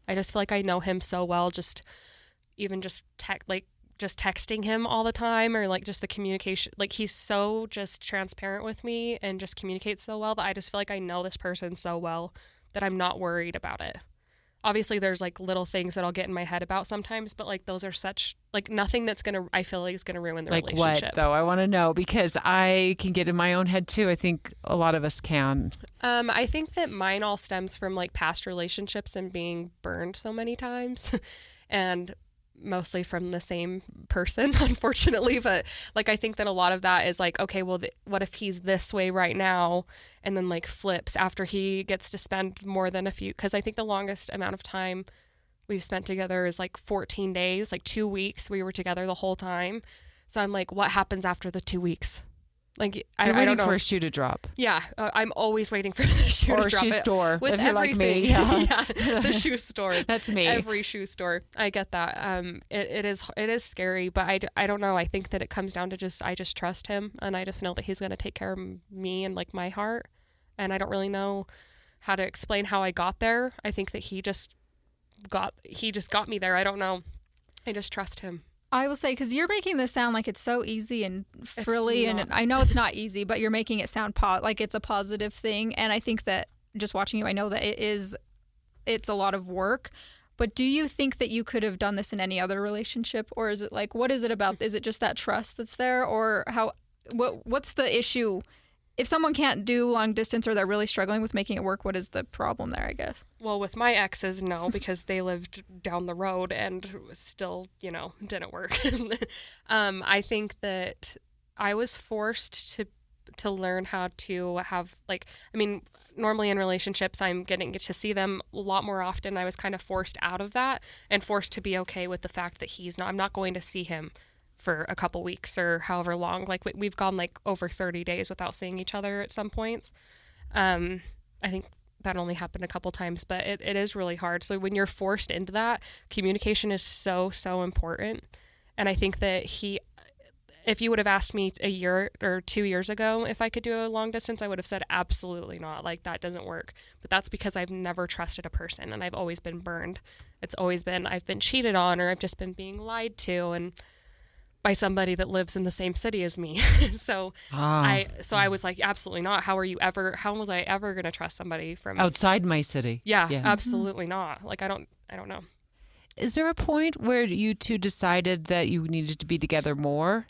I just feel like I know him so well, even just texting him all the time, or like just the communication, like he's so just transparent with me and just communicates so well that I just feel like I know this person so well that I'm not worried about it. Obviously there's like little things that I'll get in my head about sometimes, but like those are such like nothing that's I feel like is gonna ruin the relationship. Like what though? I want to know, because I can get in my own head too. I think a lot of us can. I think that mine all stems from like past relationships and being burned so many times and mostly from the same person, unfortunately. But like, I think that a lot of that is like, okay, well, what if he's this way right now and then like flips after he gets to spend more than because I think the longest amount of time we've spent together is like 14 days, like 2 weeks we were together the whole time. So I'm like, what happens after the 2 weeks? Like, I don't know. For a shoe to drop. Yeah, I'm always waiting for the shoe to drop. Or a shoe store, with if you're everything. like me. Yeah. Yeah, the shoe store. That's me. Every shoe store. I get that. It is scary, but I don't know. I think that it comes down to I just trust him, and I just know that he's going to take care of me and like my heart. And I don't really know how to explain how I got there. I think that he just got me there. I don't know. I just trust him. I will say, because you're making this sound like it's so easy and frilly, and I know it's not easy, but you're making it sound like it's a positive thing. And I think that just watching you, I know that it's a lot of work. But do you think that you could have done this in any other relationship, or is it like, what is it about? Is it just that trust that's there, or what's the issue? If someone can't do long distance or they're really struggling with making it work, what is the problem there, I guess? Well, with my exes, no, because they lived down the road and still, didn't work. I think that I was forced to learn how to have, normally in relationships, I'm getting to see them a lot more often. I was kind of forced out of that and forced to be okay with the fact that I'm not going to see him for a couple weeks or however long. Like we've gone like over 30 days without seeing each other at some points. I think that only happened a couple times, but it is really hard. So when you're forced into that, communication is so, so important. And I think that if you would have asked me a year or 2 years ago if I could do a long distance, I would have said absolutely not. Like that doesn't work. But that's because I've never trusted a person and I've always been burned. It's always been, I've been cheated on, or I've just been being lied to, and by somebody that lives in the same city as me. So I was like, absolutely not. How was I ever going to trust somebody from outside my city? Yeah. Absolutely not. Like, I don't know. Is there a point where you two decided that you needed to be together more?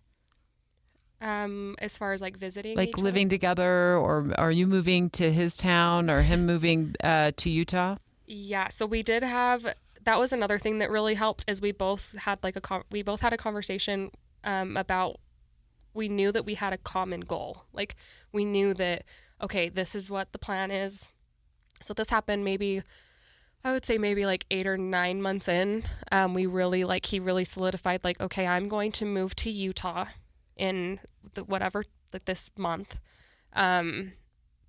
As far as like visiting, like living together, or are you moving to his town or him moving to Utah? Yeah. So we did have, that was another thing that really helped, is we both had a conversation about, we knew that we had a common goal. Like we knew that, okay, this is what the plan is. So this happened I would say maybe like 8 or 9 months in. He really solidified like, okay, I'm going to move to Utah in this month. And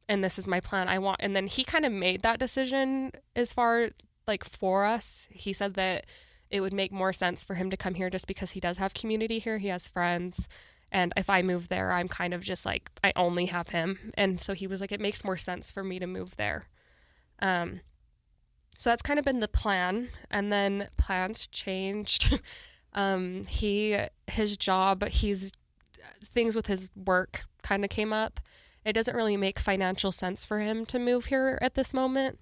this is my plan. And then he kind of made that decision as far like for us. He said that it would make more sense for him to come here just because he does have community here. He has friends. And if I move there, I'm kind of just like, I only have him. And so he was like, it makes more sense for me to move there. So that's kind of been the plan. And then plans changed. His job, things with his work kind of came up. It doesn't really make financial sense for him to move here at this moment.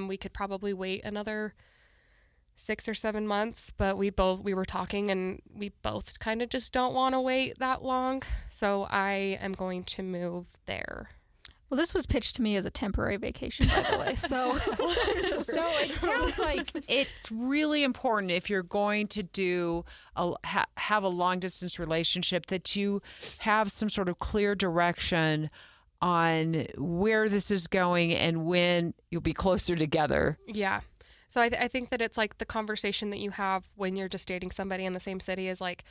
We could probably wait another 6 or 7 months, but we were talking and we both kind of just don't want to wait that long. So I am going to move there. Well, this was pitched to me as a temporary vacation, by the way. So it sounds like it's really important if you're going to have a long distance relationship that you have some sort of clear direction on where this is going and when you'll be closer together. Yeah. So I think that it's like the conversation that you have when you're just dating somebody in the same city is like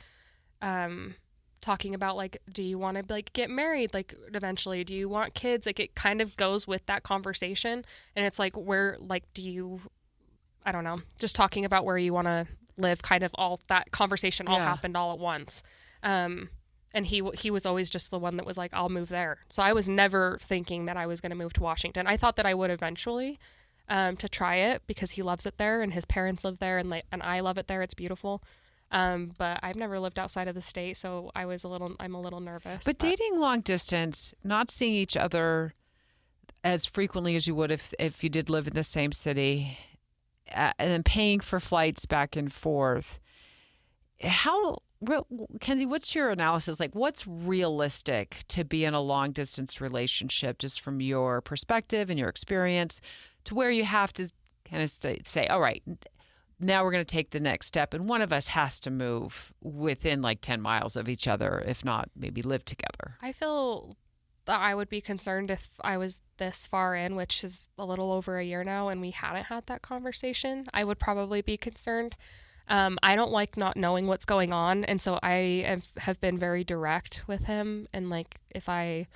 talking about like, do you want to like get married like eventually? Do you want kids? Like it kind of goes with that conversation. And it's like where like I don't know, just talking about where you want to live, kind of all that conversation all happened all at once. And he was always just the one that was like, I'll move there. So I was never thinking that I was going to move to Washington. I thought that I would eventually to try it because he loves it there and his parents live there and I love it there. It's beautiful. But I've never lived outside of the state, so I'm a little nervous. But dating long distance, not seeing each other as frequently as you would if you did live in the same city, and then paying for flights back and forth. Kenzie, what's your analysis? Like, what's realistic to be in a long distance relationship, just from your perspective and your experience, to where you have to kind of say, all right, now we're going to take the next step, and one of us has to move within like 10 miles of each other, if not maybe live together. I feel that I would be concerned if I was this far in, which is a little over a year now, and we hadn't had that conversation. I would probably be concerned. I don't like not knowing what's going on, and so I have been very direct with him. And like, if I'm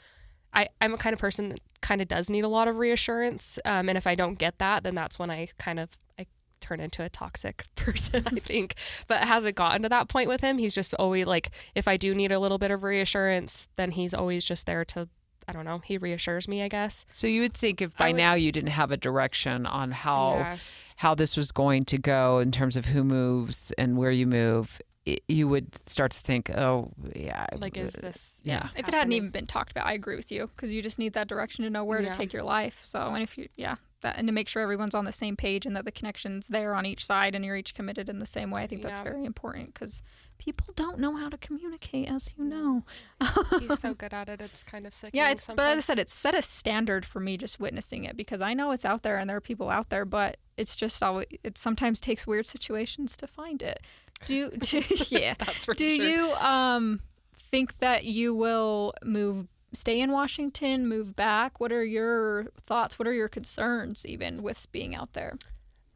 a kind of person that kind of does need a lot of reassurance, and if I don't get that, then that's when I turn into a toxic person, I think. But it hasn't gotten to that point with him. He's just always like, if I do need a little bit of reassurance, then he's always just there to, I don't know, he reassures me, I guess. So you would think if by now you didn't have a direction on how this was going to go in terms of who moves and where you move, you would start to think, oh, yeah. Like, is this... Yeah. If it hadn't even been talked about, I agree with you, because you just need that direction to know where to take your life. So, and if you, and to make sure everyone's on the same page and that the connection's there on each side and you're each committed in the same way, I think that's very important, because people don't know how to communicate, as you know. He's so good at it. It's kind of sick. Yeah, but as I said, it's set a standard for me just witnessing it, because I know it's out there and there are people out there, but it's just it sometimes takes weird situations to find it. That's for sure. You think that you will stay in Washington, move back? What are your thoughts? What are your concerns even with being out there?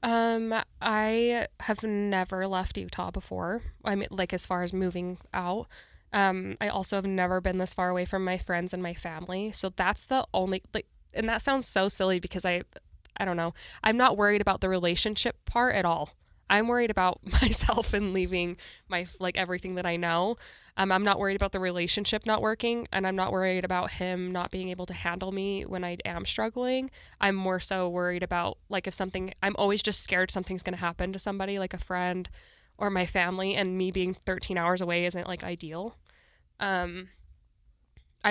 I have never left Utah before. I mean, like, as far as moving out. I also have never been this far away from my friends and my family. So that's the only, like, and that sounds so silly because I don't know. I'm not worried about the relationship part at all. I'm worried about myself and leaving my, like, everything that I know. I'm not worried about the relationship not working, and I'm not worried about him not being able to handle me when I am struggling. I'm more so worried about, like, I'm always just scared something's going to happen to somebody, like a friend or my family, and me being 13 hours away isn't, like, ideal. I've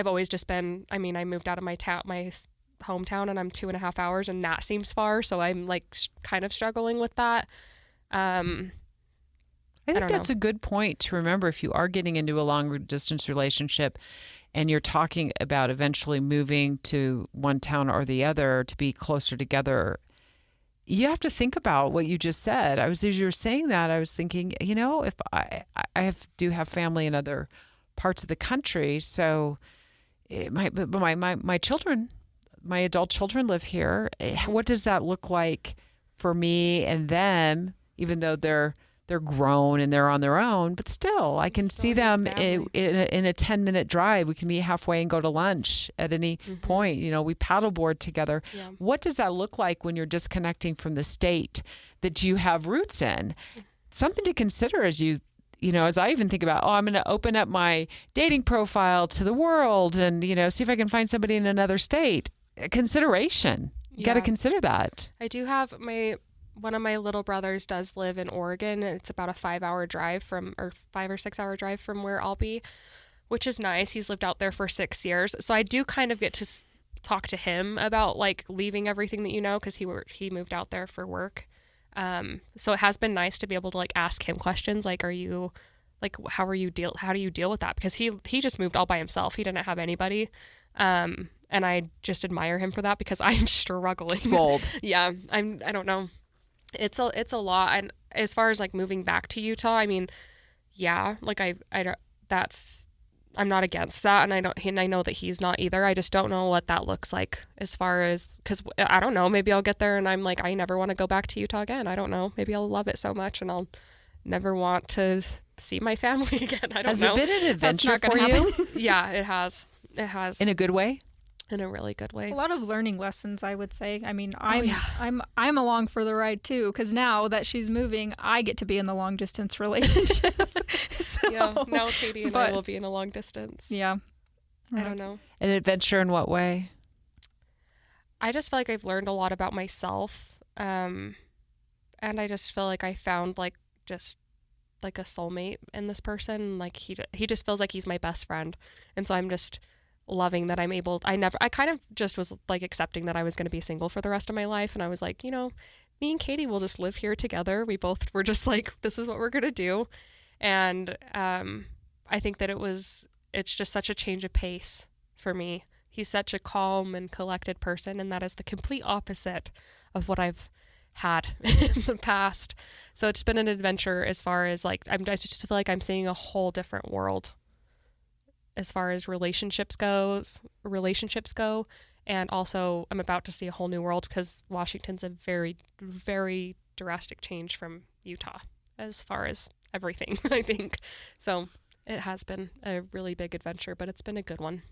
always just been, I moved out of my hometown, and I'm 2.5 hours, and that seems far. So I'm, like, kind of struggling with that. I think that's a good point to remember if you are getting into a long distance relationship and you're talking about eventually moving to one town or the other to be closer together. You have to think about what you just said. As you were saying that, I was thinking, if I do have family in other parts of the country, so my children, my adult children live here. What does that look like for me and them? Even though they're grown and they're on their own, but still, I can see them in a 10-minute drive. We can meet halfway and go to lunch at any point. We paddleboard together. Yeah. What does that look like when you're disconnecting from the state that you have roots in? something to consider as as I even think about, I'm going to open up my dating profile to the world and, see if I can find somebody in another state. Consideration. You got to consider that. I do have one of my little brothers does live in Oregon. It's about a 5 or 6 hour drive from where I'll be, which is nice. He's lived out there for 6 years. So I do kind of get to talk to him about like leaving everything that because he moved out there for work. So it has been nice to be able to like ask him questions like, how do you deal with that? Because he just moved all by himself. He didn't have anybody. And I just admire him for that because I'm struggling. It's bold. Yeah. I don't know. It's a lot. And as far as like moving back to Utah, I mean, yeah, like I'm not against that. And I know that he's not either. I just don't know what that looks like as far as, cause I don't know, maybe I'll get there and I'm like, I never want to go back to Utah again. I don't know. Maybe I'll love it so much and I'll never want to see my family again. I don't know. Has it been an adventure for you? Yeah, it has. It has. In a good way? In a really good way. A lot of learning lessons, I would say. I mean, I'm along for the ride too, because now that she's moving, I get to be in the long distance relationship. Yeah, now Katie and I will be in a long distance. Yeah, I don't know. An adventure in what way? I just feel like I've learned a lot about myself, and I just feel like I found just a soulmate in this person. Like he just feels like he's my best friend, and so I'm just loving that I'm able. I kind of just was like accepting that I was going to be single for the rest of my life, and I was like, me and Katie will just live here together. We both were just like, this is what we're going to do, and I think that it's just such a change of pace for me. He's such a calm and collected person, and that is the complete opposite of what I've had in the past. So it's been an adventure as far as I just feel like I'm seeing a whole different world as far as relationships go, and also I'm about to see a whole new world because Washington's a very, very drastic change from Utah as far as everything, I think. So it has been a really big adventure, but it's been a good one.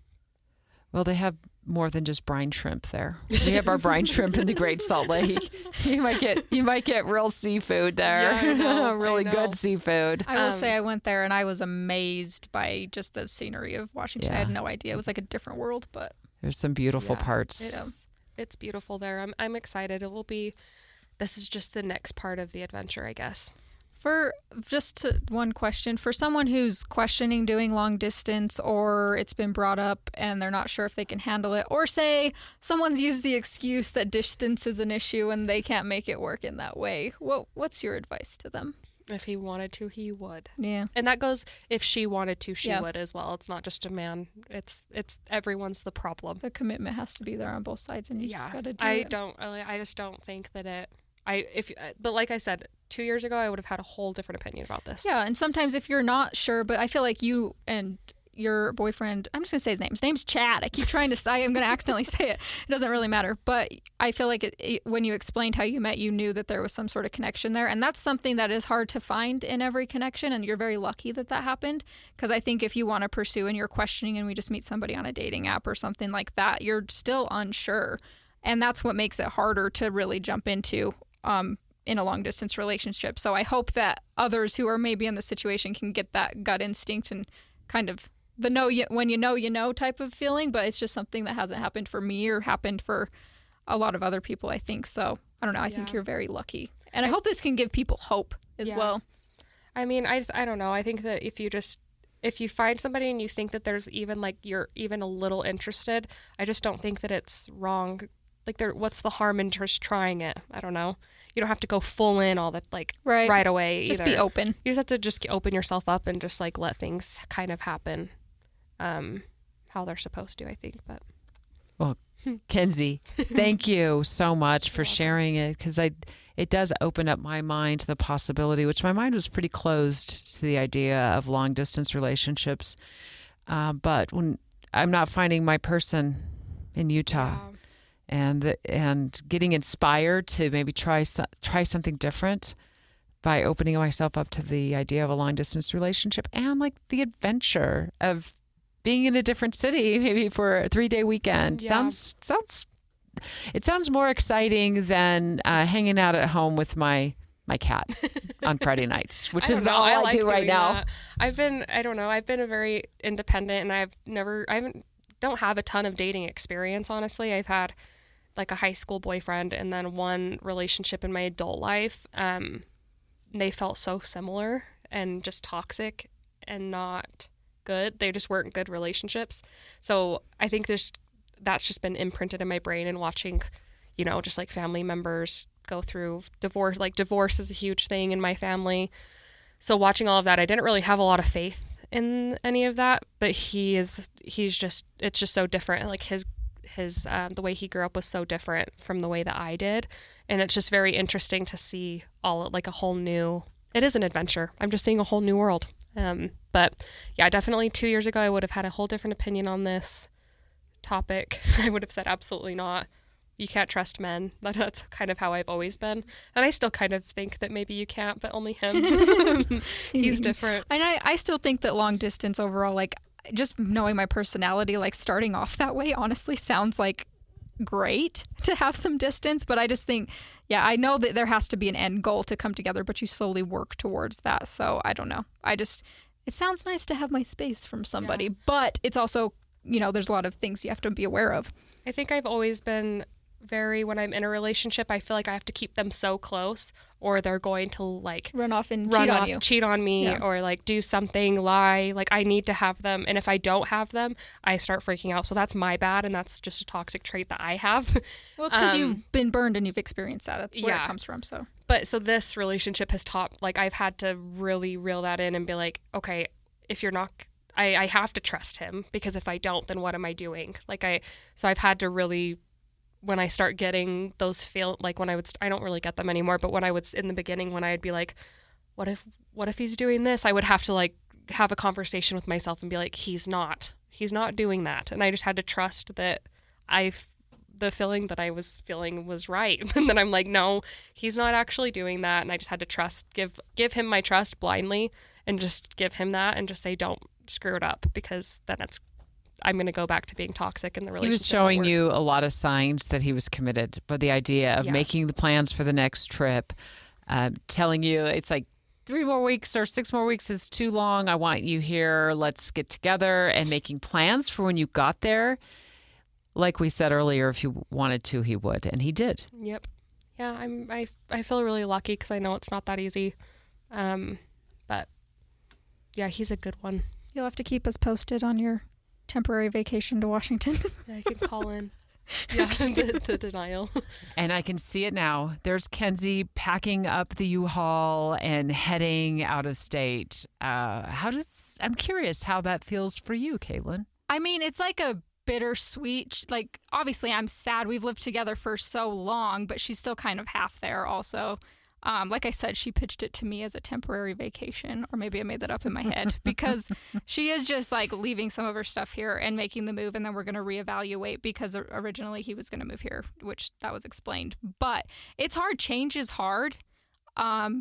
Well, they have more than just brine shrimp there. We have our brine shrimp in the Great Salt Lake. You might get real seafood there. Yeah, I know, really good seafood. I will say I went there and I was amazed by just the scenery of Washington. Yeah. I had no idea. It was like a different world, but There's some beautiful parts. It's beautiful there. I'm excited. This is just the next part of the adventure, I guess. One question, for someone who's questioning doing long distance, or it's been brought up and they're not sure if they can handle it, or say someone's used the excuse that distance is an issue and they can't make it work in that way, what's your advice to them? If he wanted to, he would. Yeah. And that goes, if she wanted to, she would as well. It's not just a man. It's everyone's the problem. The commitment has to be there on both sides, and you just got to do it. I just don't think that but like I said, 2 years ago, I would have had a whole different opinion about this. Yeah, and sometimes if you're not sure, but I feel like you and your boyfriend, I'm just going to say his name. His name's Chad. I keep trying to say, I'm going to accidentally say it. It doesn't really matter. But I feel like when you explained how you met, you knew that there was some sort of connection there. And that's something that is hard to find in every connection. And you're very lucky that happened. Because I think if you want to pursue and you're questioning and we just meet somebody on a dating app or something like that, you're still unsure. And that's what makes it harder to really jump into in a long distance relationship. So I hope that others who are maybe in the situation can get that gut instinct and kind of the when you know type of feeling, but it's just something that hasn't happened for me or happened for a lot of other people, I think. So I don't know. I think you're very lucky. And I hope this can give people hope as well. I mean, I don't know. I think that if you find somebody and you think that there's even you're even a little interested, I just don't think that it's wrong. What's the harm in just trying it? I don't know. You don't have to go full in all that right away. Just either. Be open. You just have to just open yourself up and just let things kind of happen, how they're supposed to. I think, but. Well, Kenzie, thank you so much for sharing it, because it does open up my mind to the possibility, which my mind was pretty closed to the idea of long distance relationships. But when I'm not finding my person in Utah. Yeah. And getting inspired to maybe try something different by opening myself up to the idea of a long distance relationship and the adventure of being in a different city, maybe for a 3-day weekend. Yeah. It sounds more exciting than hanging out at home with my my cat on Friday nights, which is know. all I like do right doing now. that. I've been a very independent, and I don't have a ton of dating experience, honestly. I've had like a high school boyfriend and then one relationship in my adult life. They felt so similar and just toxic and not good. They just weren't good relationships. So I think that's just been imprinted in my brain, and watching, just like family members go through divorce. Like divorce is a huge thing in my family. So watching all of that, I didn't really have a lot of faith in any of that, but it's just so different. Like his the way he grew up was so different from the way that I did. And it's just very interesting to see it is an adventure. I'm just seeing a whole new world. But yeah, definitely 2 years ago, I would have had a whole different opinion on this topic. I would have said, absolutely not. You can't trust men. That's kind of how I've always been. And I still kind of think that maybe you can't, but only him. He's different. And I still think that long distance overall, like just knowing my personality, like starting off that way, honestly sounds like great to have some distance. But I just think, I know that there has to be an end goal to come together, but you slowly work towards that. So I don't know. It sounds nice to have my space from somebody, but it's also, there's a lot of things you have to be aware of. I think I've always been when I'm in a relationship, I feel like I have to keep them so close, or they're going to like run off and cheat on me, or like do something, lie. Like I need to have them, and if I don't have them, I start freaking out. So that's my bad, and that's just a toxic trait that I have. Well, it's because you've been burned and you've experienced that. That's where it comes from. So this relationship has taught, like I've had to really reel that in and be like, okay, if you're not, I have to trust him, because if I don't, then what am I doing? So I've had to really, when I start getting those I don't really get them anymore, but when I was in the beginning, when I'd be like, what if he's doing this? I would have to like have a conversation with myself and be like, he's not doing that. And I just had to trust that the feeling that I was feeling was right. And then I'm like, no, he's not actually doing that. And I just had to give him my trust blindly, and just give him that, and just say, don't screw it up, because then I'm going to go back to being toxic in the relationship. He was showing you a lot of signs that he was committed, but the idea of making the plans for the next trip, telling you it's like 3 more weeks or 6 more weeks is too long. I want you here. Let's get together, and making plans for when you got there. Like we said earlier, if he wanted to, he would, and he did. Yep. Yeah, I feel really lucky, because I know it's not that easy. But yeah, he's a good one. You'll have to keep us posted on your temporary vacation to Washington. Yeah, I can call in. Yeah, the denial. And I can see it now. There's Kenzie packing up the U-Haul and heading out of state. I'm curious how that feels for you, Caitlyn. I mean, it's like a bittersweet, like obviously I'm sad we've lived together for so long, but she's still kind of half there also. Like I said, she pitched it to me as a temporary vacation, or maybe I made that up in my head, because she is just like leaving some of her stuff here and making the move, and then we're going to reevaluate, because originally he was going to move here, which that was explained. But it's hard. Change is hard,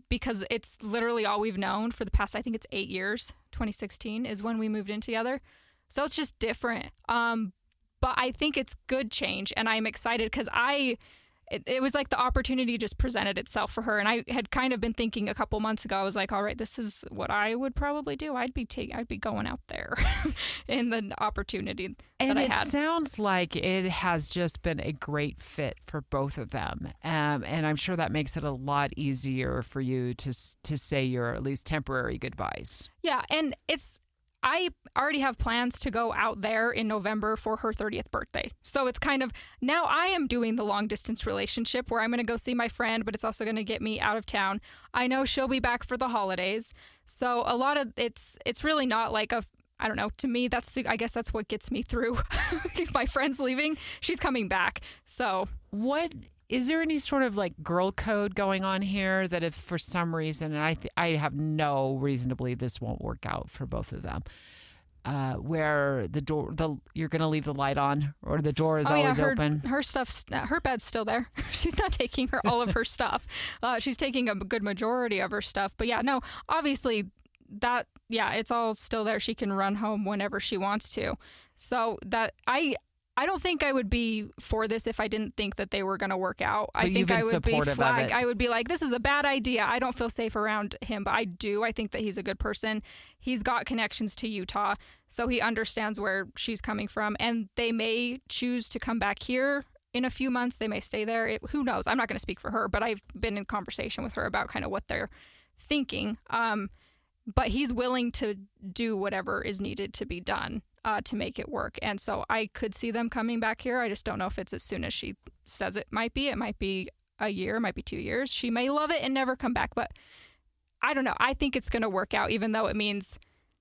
because it's literally all we've known for the past, I think it's 8 years. 2016 is when we moved in together. So it's just different. But I think it's good change, and I'm excited because it was like the opportunity just presented itself for her. And I had kind of been thinking a couple months ago, I was like, all right, this is what I would probably do. I'd be going out there in the opportunity that I had. And it sounds like it has just been a great fit for both of them. And I'm sure that makes it a lot easier for you to say your at least temporary goodbyes. Yeah. And I already have plans to go out there in November for her 30th birthday. So it's kind of, now I am doing the long distance relationship where I'm going to go see my friend, but it's also going to get me out of town. I know she'll be back for the holidays. So a lot of it's really not like I don't know, to me, I guess that's what gets me through. If my friend's leaving, she's coming back. So is there any sort of like girl code going on here that if for some reason, and I have no reason to believe this won't work out for both of them, where you're going to leave the light on, or the door is always open? Her bed's still there. She's not taking all of her stuff. She's taking a good majority of her stuff. But yeah, no, obviously it's all still there. She can run home whenever she wants to. So that I I don't think I would be for this if I didn't think that they were going to work out. But I think I would be supportive of it. I would be like, this is a bad idea. I don't feel safe around him, but I do. I think that he's a good person. He's got connections to Utah, so he understands where she's coming from. And they may choose to come back here in a few months. They may stay there. Who knows? I'm not going to speak for her, but I've been in conversation with her about kind of what they're thinking. But he's willing to do whatever is needed to be done to make it work. And so I could see them coming back here. I just don't know if it's as soon as she says it might be. It might be a year, it might be 2 years. She may love it and never come back. But I don't know. I think it's going to work out, even though it means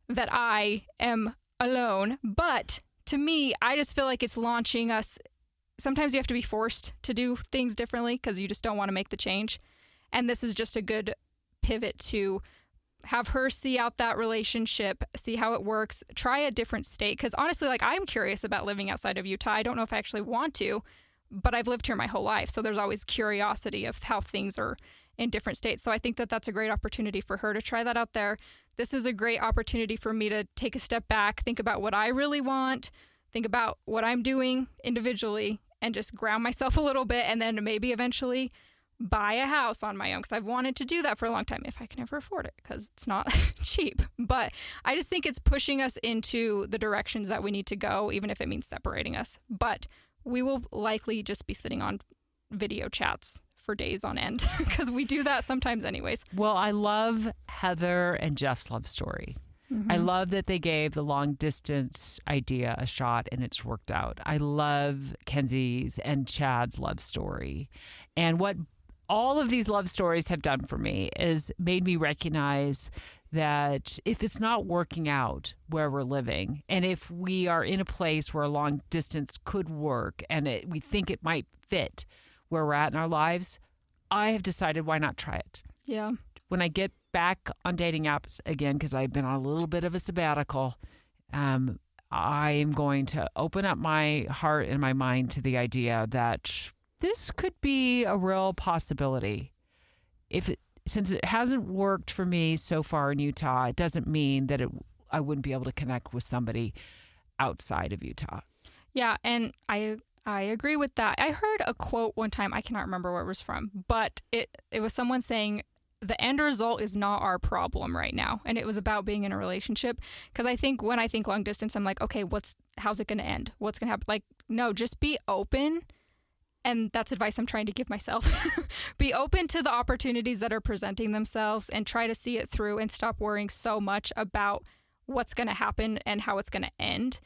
that I am alone. But to me, I just feel like it's launching us. Sometimes you have to be forced to do things differently because you just don't want to make the change. And this is just a good pivot to have her see out that relationship, see how it works, try a different state. Because honestly, like, I'm curious about living outside of Utah. I don't know if I actually want to, but I've lived here my whole life. So there's always curiosity of how things are in different states. So I think that that's a great opportunity for her to try that out there. This is a great opportunity for me to take a step back, think about what I really want, think about what I'm doing individually, and just ground myself a little bit, and then maybe eventually buy a house on my own, because I've wanted to do that for a long time if I can ever afford it, because it's not cheap. But I just think it's pushing us into the directions that we need to go, even if it means separating us. But we will likely just be sitting on video chats for days on end because we do that sometimes anyways. Well, I love Heather and Jeff's love story. Mm-hmm. I love that they gave the long distance idea a shot and it's worked out. I love Kenzie's and Chad's love story. And what all of these love stories have done for me is made me recognize that if it's not working out where we're living, and if we are in a place where a long distance could work and we think it might fit where we're at in our lives, I have decided why not try it. Yeah. When I get back on dating apps again, because I've been on a little bit of a sabbatical, I am going to open up my heart and my mind to the idea that this could be a real possibility. Since it hasn't worked for me so far in Utah, it doesn't mean that I wouldn't be able to connect with somebody outside of Utah. Yeah, and I agree with that. I heard a quote one time, I cannot remember where it was from, but it was someone saying, the end result is not our problem right now. And it was about being in a relationship. Because I think when I think long distance, I'm like, okay, how's it going to end? What's going to happen? Like, no, just be open. And that's advice I'm trying to give myself. Be open to the opportunities that are presenting themselves and try to see it through and stop worrying so much about what's going to happen and how it's going to end.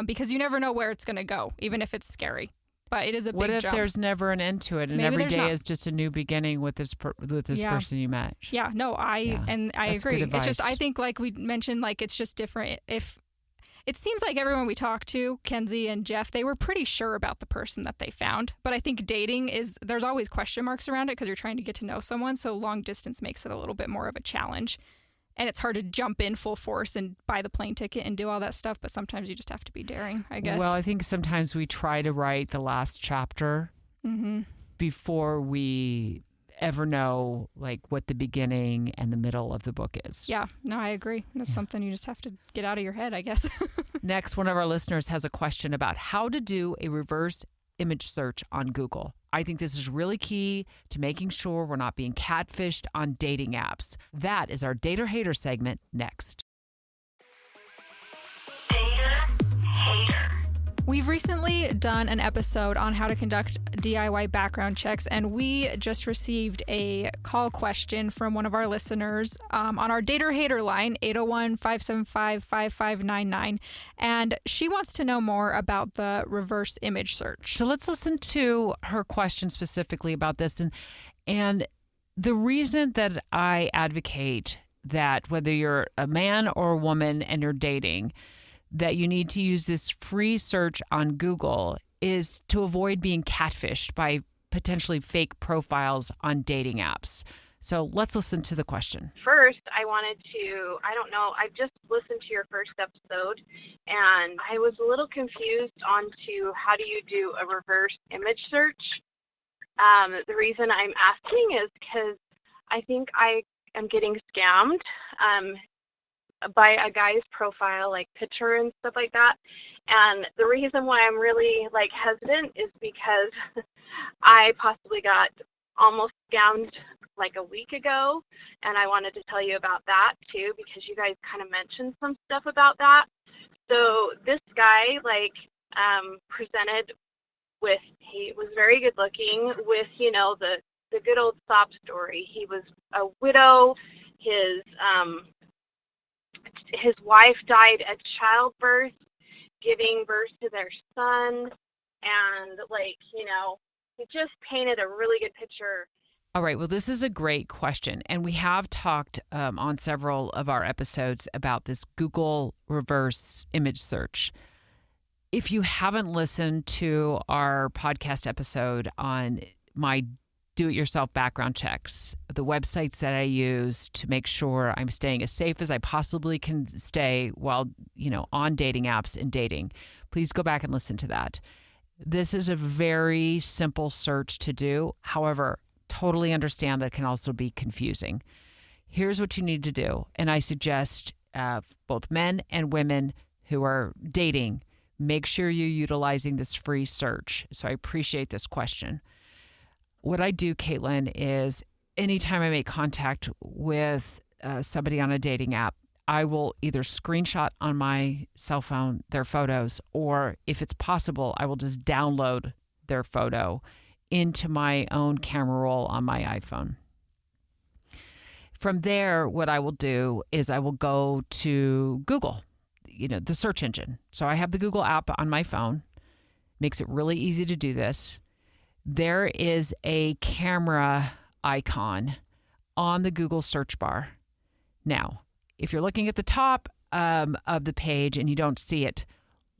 Because you never know where it's going to go, even if it's scary. But it is a big jump. What if there's never an end to it and Maybe every day is just a new beginning with this person you met? Yeah, no, I agree. Good it's just, I think like we mentioned, like it's just different. If it seems like everyone we talked to, Kenzie and Jeff, they were pretty sure about the person that they found. But I think dating there's always question marks around it because you're trying to get to know someone. So long distance makes it a little bit more of a challenge. And it's hard to jump in full force and buy the plane ticket and do all that stuff. But sometimes you just have to be daring, I guess. Well, I think sometimes we try to write the last chapter before we ever know like what the beginning and the middle of the book is. Yeah, no, I agree. That's something you just have to get out of your head, I guess. Next, one of our listeners has a question about how to do a reverse image search on Google. I think this is really key to making sure we're not being catfished on dating apps. That is our Dater Hater segment next. Dater Hater. We've recently done an episode on how to conduct DIY background checks, and we just received a call question from one of our listeners on our Dater Hater line, 801-575-5599, and she wants to know more about the reverse image search. So let's listen to her question specifically about this. And the reason that I advocate that whether you're a man or a woman and you're dating, that you need to use this free search on Google is to avoid being catfished by potentially fake profiles on dating apps. So let's listen to the question. First, I just listened to your first episode, and I was a little confused onto how do you do a reverse image search. The reason I'm asking is because I think I am getting scammed. by a guy's profile, like picture and stuff like that. And the reason why I'm really like hesitant is because I possibly got almost scammed like a week ago, and I wanted to tell you about that too, because you guys kind of mentioned some stuff about that. So this guy presented with, he was very good looking with, the good old sob story. He was a widow. His wife died at childbirth, giving birth to their son, and he just painted a really good picture. All right. Well, this is a great question. And we have talked on several of our episodes about this Google reverse image search. If you haven't listened to our podcast episode on my do-it-yourself background checks, the websites that I use to make sure I'm staying as safe as I possibly can stay while, on dating apps and dating, please go back and listen to that. This is a very simple search to do. However, totally understand that it can also be confusing. Here's what you need to do. And I suggest both men and women who are dating, make sure you're utilizing this free search. So I appreciate this question. What I do, Caitlyn, is anytime I make contact with somebody on a dating app, I will either screenshot on my cell phone their photos, or if it's possible, I will just download their photo into my own camera roll on my iPhone. From there, what I will do is I will go to Google, the search engine. So I have the Google app on my phone. Makes it really easy to do this. There is a camera icon on the Google search bar. Now, if you're looking at the top of the page and you don't see it,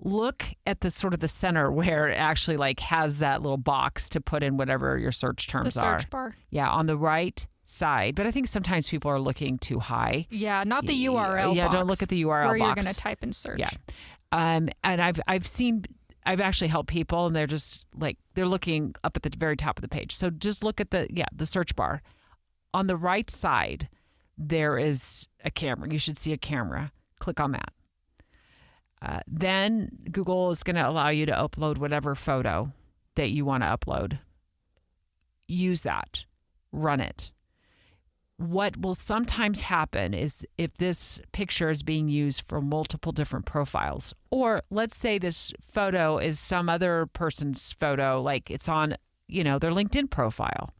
look at the sort of the center where it actually has that little box to put in whatever your search terms are. The search bar. Yeah, on the right side. But I think sometimes people are looking too high. Yeah, not the URL Yeah, box. don't look at the URL where box. Where you're going to type in search. Yeah. And I've actually helped people, and they're just they're looking up at the very top of the page. So just look at the search bar. On the right side, there is a camera. You should see a camera. Click on that. Then Google is going to allow you to upload whatever photo that you want to upload. Use that. Run it. What will sometimes happen is if this picture is being used for multiple different profiles, or let's say this photo is some other person's photo, like it's on, their LinkedIn profile,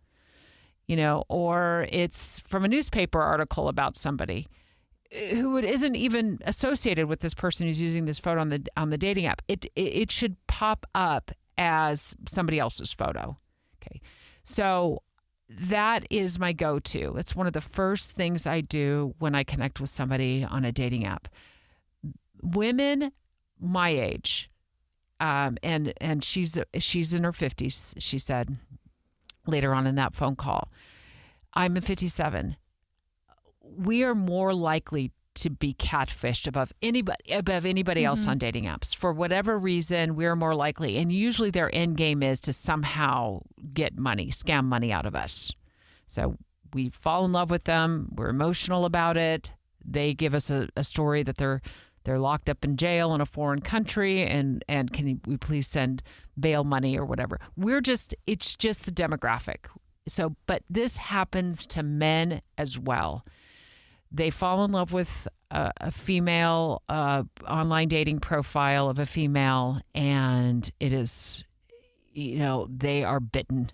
or it's from a newspaper article about somebody who isn't even associated with this person who's using this photo on the dating app. It should pop up as somebody else's photo. Okay. So that is my go-to. It's one of the first things I do when I connect with somebody on a dating app. Women my age, and she's in her 50s, she said later on in that phone call. I'm 57. We are more likely to be catfished above anybody else on dating apps. For whatever reason, we're more likely. And usually their end game is to somehow get money, scam money out of us. So we fall in love with them. We're emotional about it. They give us a story that they're locked up in jail in a foreign country, and can we please send bail money or whatever. It's just the demographic. So, but this happens to men as well. They fall in love with a female online dating profile of a female, and it is, they are bitten,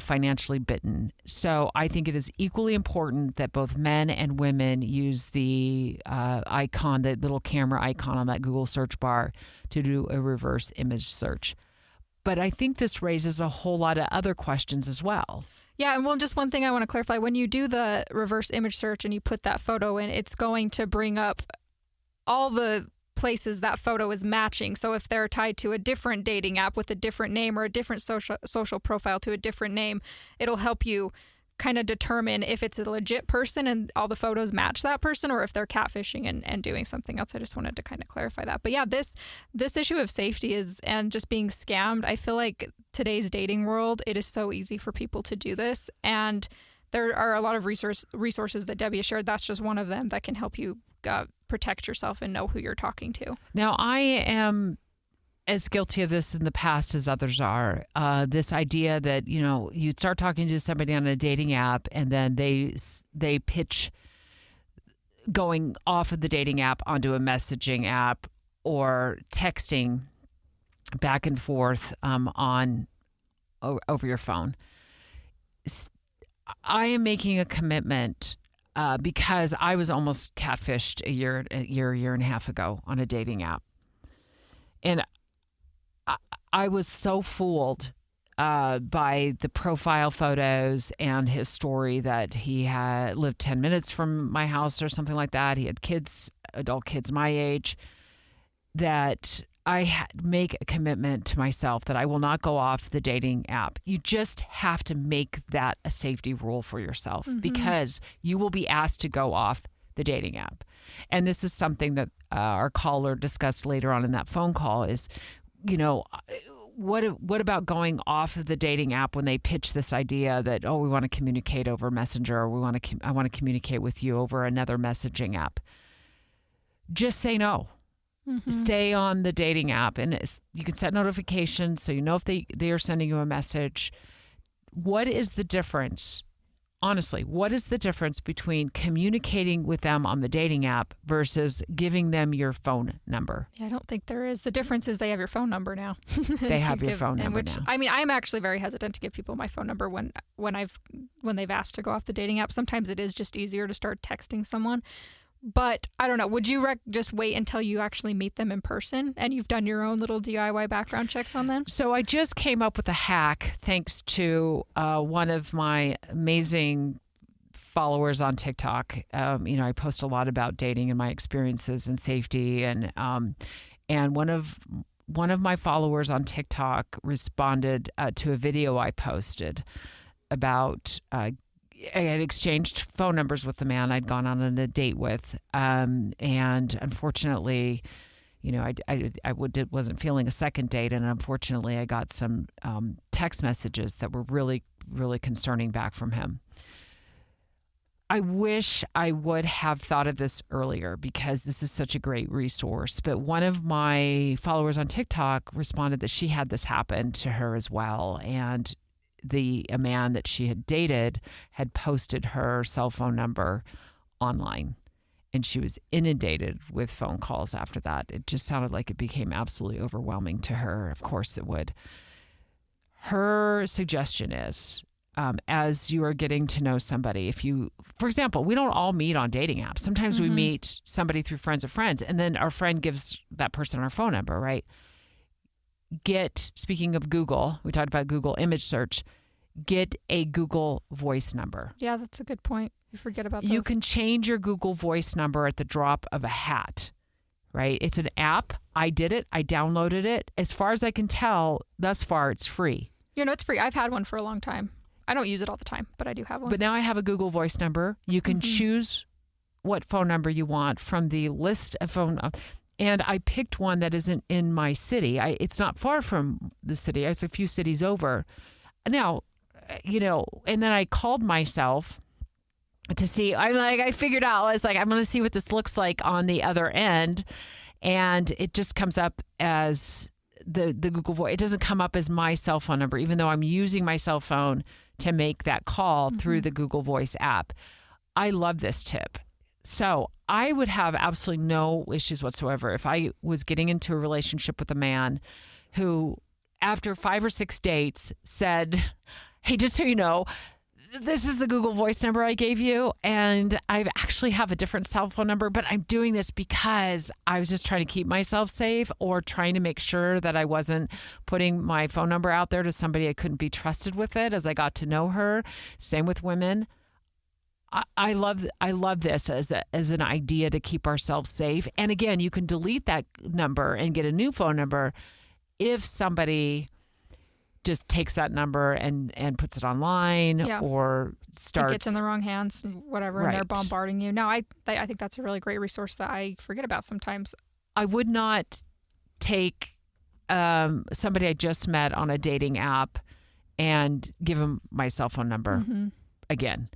financially bitten. So I think it is equally important that both men and women use the icon, the little camera icon on that Google search bar to do a reverse image search. But I think this raises a whole lot of other questions as well. Yeah, and just one thing I want to clarify. When you do the reverse image search and you put that photo in, it's going to bring up all the places that photo is matching. So if they're tied to a different dating app with a different name or a different social profile to a different name, it'll help you kind of determine if it's a legit person and all the photos match that person, or if they're catfishing and doing something else. I just wanted to kind of clarify that. But yeah, this issue of safety and just being scammed, I feel like today's dating world, it is so easy for people to do this. And there are a lot of resources that Debbie has shared. That's just one of them that can help you protect yourself and know who you're talking to. Now, I am as guilty of this in the past as others are. This idea that, you start talking to somebody on a dating app and then they pitch going off of the dating app onto a messaging app or texting back and forth over your phone. I am making a commitment because I was almost catfished a year and a half ago on a dating app. And I was so fooled by the profile photos and his story that he had lived 10 minutes from my house or something like that. He had kids, adult kids my age, that I make a commitment to myself that I will not go off the dating app. You just have to make that a safety rule for yourself because you will be asked to go off the dating app. And this is something that our caller discussed later on in that phone call is, what about going off of the dating app when they pitch this idea that, oh, we want to communicate over Messenger or I want to communicate with you over another messaging app? Just say no. Stay on the dating app, and you can set notifications so you know if they are sending you a message. What is the difference? Honestly, what is the difference between communicating with them on the dating app versus giving them your phone number? Yeah, I don't think there is. The difference is they have your phone number now. They have your phone number now. I mean, I'm actually very hesitant to give people my phone number when they've asked to go off the dating app. Sometimes it is just easier to start texting someone. But I don't know. Would you just wait until you actually meet them in person and you've done your own little DIY background checks on them? So I just came up with a hack thanks to one of my amazing followers on TikTok. I post a lot about dating and my experiences and safety, and one of my followers on TikTok responded to a video I posted about. I had exchanged phone numbers with the man I'd gone on a date with, and unfortunately, I wasn't feeling a second date, and unfortunately, I got some text messages that were really, really concerning back from him. I wish I would have thought of this earlier because this is such a great resource. But one of my followers on TikTok responded that she had this happen to her as well, and a man that she had dated had posted her cell phone number online, and she was inundated with phone calls after that. It just sounded like it became absolutely overwhelming to her. Of course it would. Her suggestion is, as you are getting to know somebody, for example, we don't all meet on dating apps. Sometimes we meet somebody through friends of friends, and then our friend gives that person our phone number, right? Speaking of Google, we talked about Google image search, get a Google voice number. Yeah, that's a good point. You forget about those. You can change your Google voice number at the drop of a hat, right? It's an app. I did it. I downloaded it. As far as I can tell, thus far, it's free. It's free. I've had one for a long time. I don't use it all the time, but I do have one. But now I have a Google voice number. You can choose what phone number you want from the list of phone. And I picked one that isn't in my city. It's not far from the city. It's a few cities over. Now, and then I called myself to see. I figured out, I was like, I'm going to see what this looks like on the other end. And it just comes up as the Google Voice. It doesn't come up as my cell phone number, even though I'm using my cell phone to make that call through the Google Voice app. I love this tip. So I would have absolutely no issues whatsoever if I was getting into a relationship with a man who, after 5 or 6 dates, said, hey, just so you know, this is the Google Voice number I gave you, and I actually have a different cell phone number, but I'm doing this because I was just trying to keep myself safe or trying to make sure that I wasn't putting my phone number out there to somebody I couldn't be trusted with it as I got to know her. Same with women. I love this as an idea to keep ourselves safe. And again, you can delete that number and get a new phone number if somebody just takes that number and puts it online or starts. It gets in the wrong hands, whatever, right. And they're bombarding you. No, I think that's a really great resource that I forget about sometimes. I would not take somebody I just met on a dating app and give them my cell phone number again.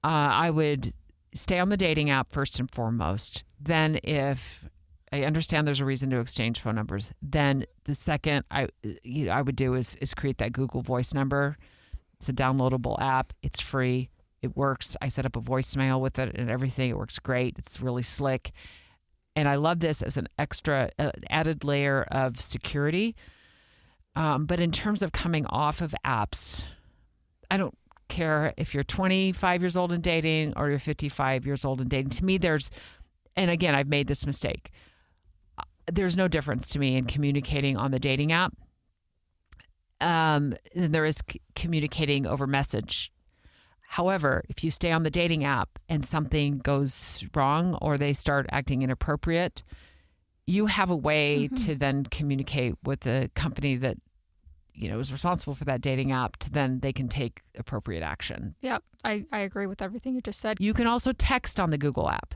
I would stay on the dating app first and foremost. Then if I understand there's a reason to exchange phone numbers, then the second I would do is create that Google Voice number. It's a downloadable app. It's free. It works. I set up a voicemail with it and everything. It works great. It's really slick. And I love this as an extra added layer of security. But in terms of coming off of apps, I don't care if you're 25 years old and dating or you're 55 years old and dating. To me, and again, I've made this mistake. There's no difference to me in communicating on the dating app than there is communicating over message. However, if you stay on the dating app and something goes wrong or they start acting inappropriate, you have a way to then communicate with the company that is responsible for that dating app to then they can take appropriate action. Yep, I agree with everything you just said. You can also text on the Google app.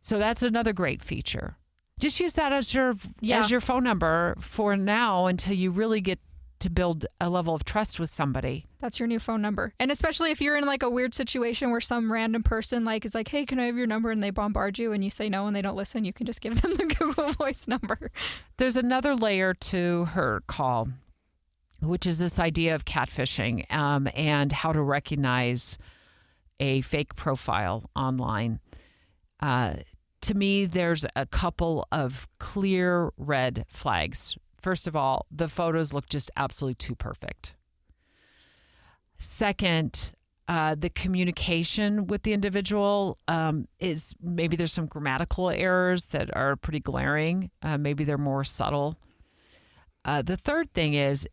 So that's another great feature. Just use that as your phone number for now until you really get to build a level of trust with somebody. That's your new phone number. And especially if you're in like a weird situation where some random person is like, hey, can I have your number? And they bombard you and you say no and they don't listen, you can just give them the Google Voice number. There's another layer to her call, which is this idea of catfishing and how to recognize a fake profile online. To me, there's a couple of clear red flags. First of all, the photos look just absolutely too perfect. Second, the communication with the individual is maybe there's some grammatical errors that are pretty glaring. Maybe they're more subtle. The third thing is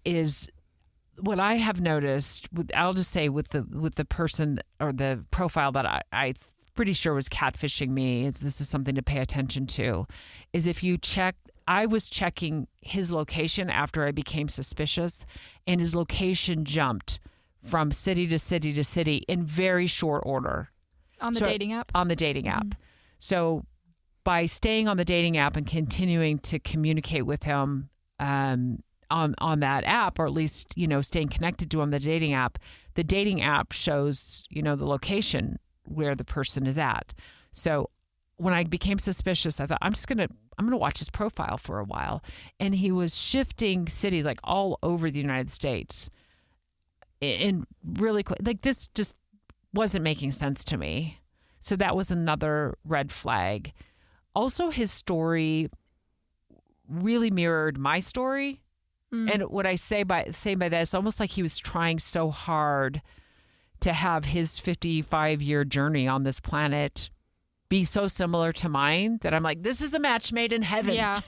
what I have noticed. I'll just say with the person or the profile that I pretty sure was catfishing me. This is something to pay attention to. Is if you check. I was checking his location after I became suspicious, and his location jumped from city to city to city in very short order. On the dating app? On the dating app. So by staying on the dating app and continuing to communicate with him on that app, or at least, staying connected to him on the dating app shows, the location where the person is at. So when I became suspicious, I thought, I'm going to watch his profile for a while. And he was shifting cities like all over the United States. And really quick, this just wasn't making sense to me. So that was another red flag. Also, his story really mirrored my story. And what I say by that, it's almost like he was trying so hard to have his 55-year journey on this planet be so similar to mine that I'm like, this is a match made in heaven. Yeah.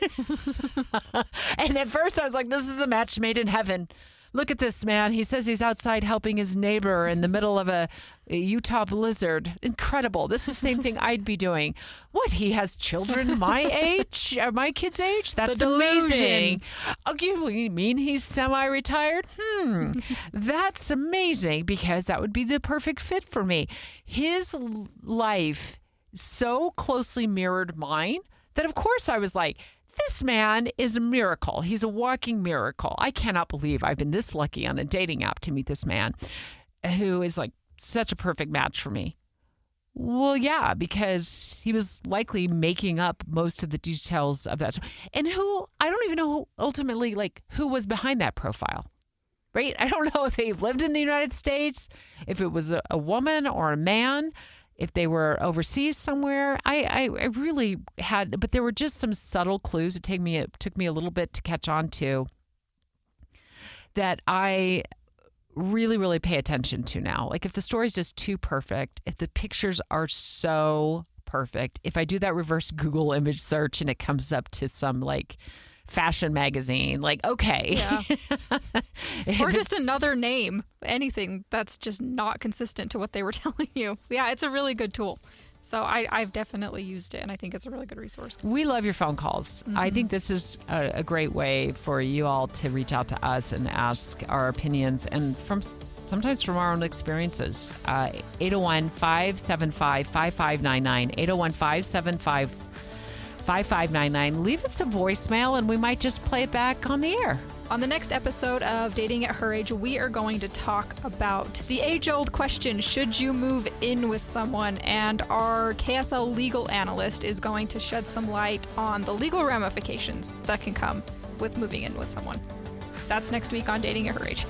And at first I was like, this is a match made in heaven. Look at this man. He says he's outside helping his neighbor in the middle of a Utah blizzard. Incredible. This is the same thing I'd be doing. What? He has children my age, or my kid's age? That's amazing. Oh, you mean he's semi-retired? That's amazing, because that would be the perfect fit for me. His life so closely mirrored mine that, of course, I was like, this man is a miracle. He's a walking miracle. I cannot believe I've been this lucky on a dating app to meet this man who is like such a perfect match for me. Well, yeah, because he was likely making up most of the details of that. And I don't even know who ultimately, who was behind that profile, right? I don't know if they lived in the United States, if it was a woman or a man, if they were overseas somewhere. I really had, but there were just some subtle clues. It took me a little bit to catch on to that I really, really pay attention to now. Like if the story's just too perfect, if the pictures are so perfect, if I do that reverse Google image search and it comes up to some fashion magazine, okay. Yeah. Or just another name, anything that's just not consistent to what they were telling you. Yeah, it's a really good tool. So I've definitely used it, and I think it's a really good resource. We love your phone calls. I think this is a great way for you all to reach out to us and ask our opinions, and sometimes from our own experiences. 801-575-5599, 801-575-5599. Leave us a voicemail, and we might just play it back on the air. On the next episode of Dating at Her Age, we are going to talk about the age-old question, should you move in with someone? And our KSL legal analyst is going to shed some light on the legal ramifications that can come with moving in with someone. That's next week on Dating at Her Age.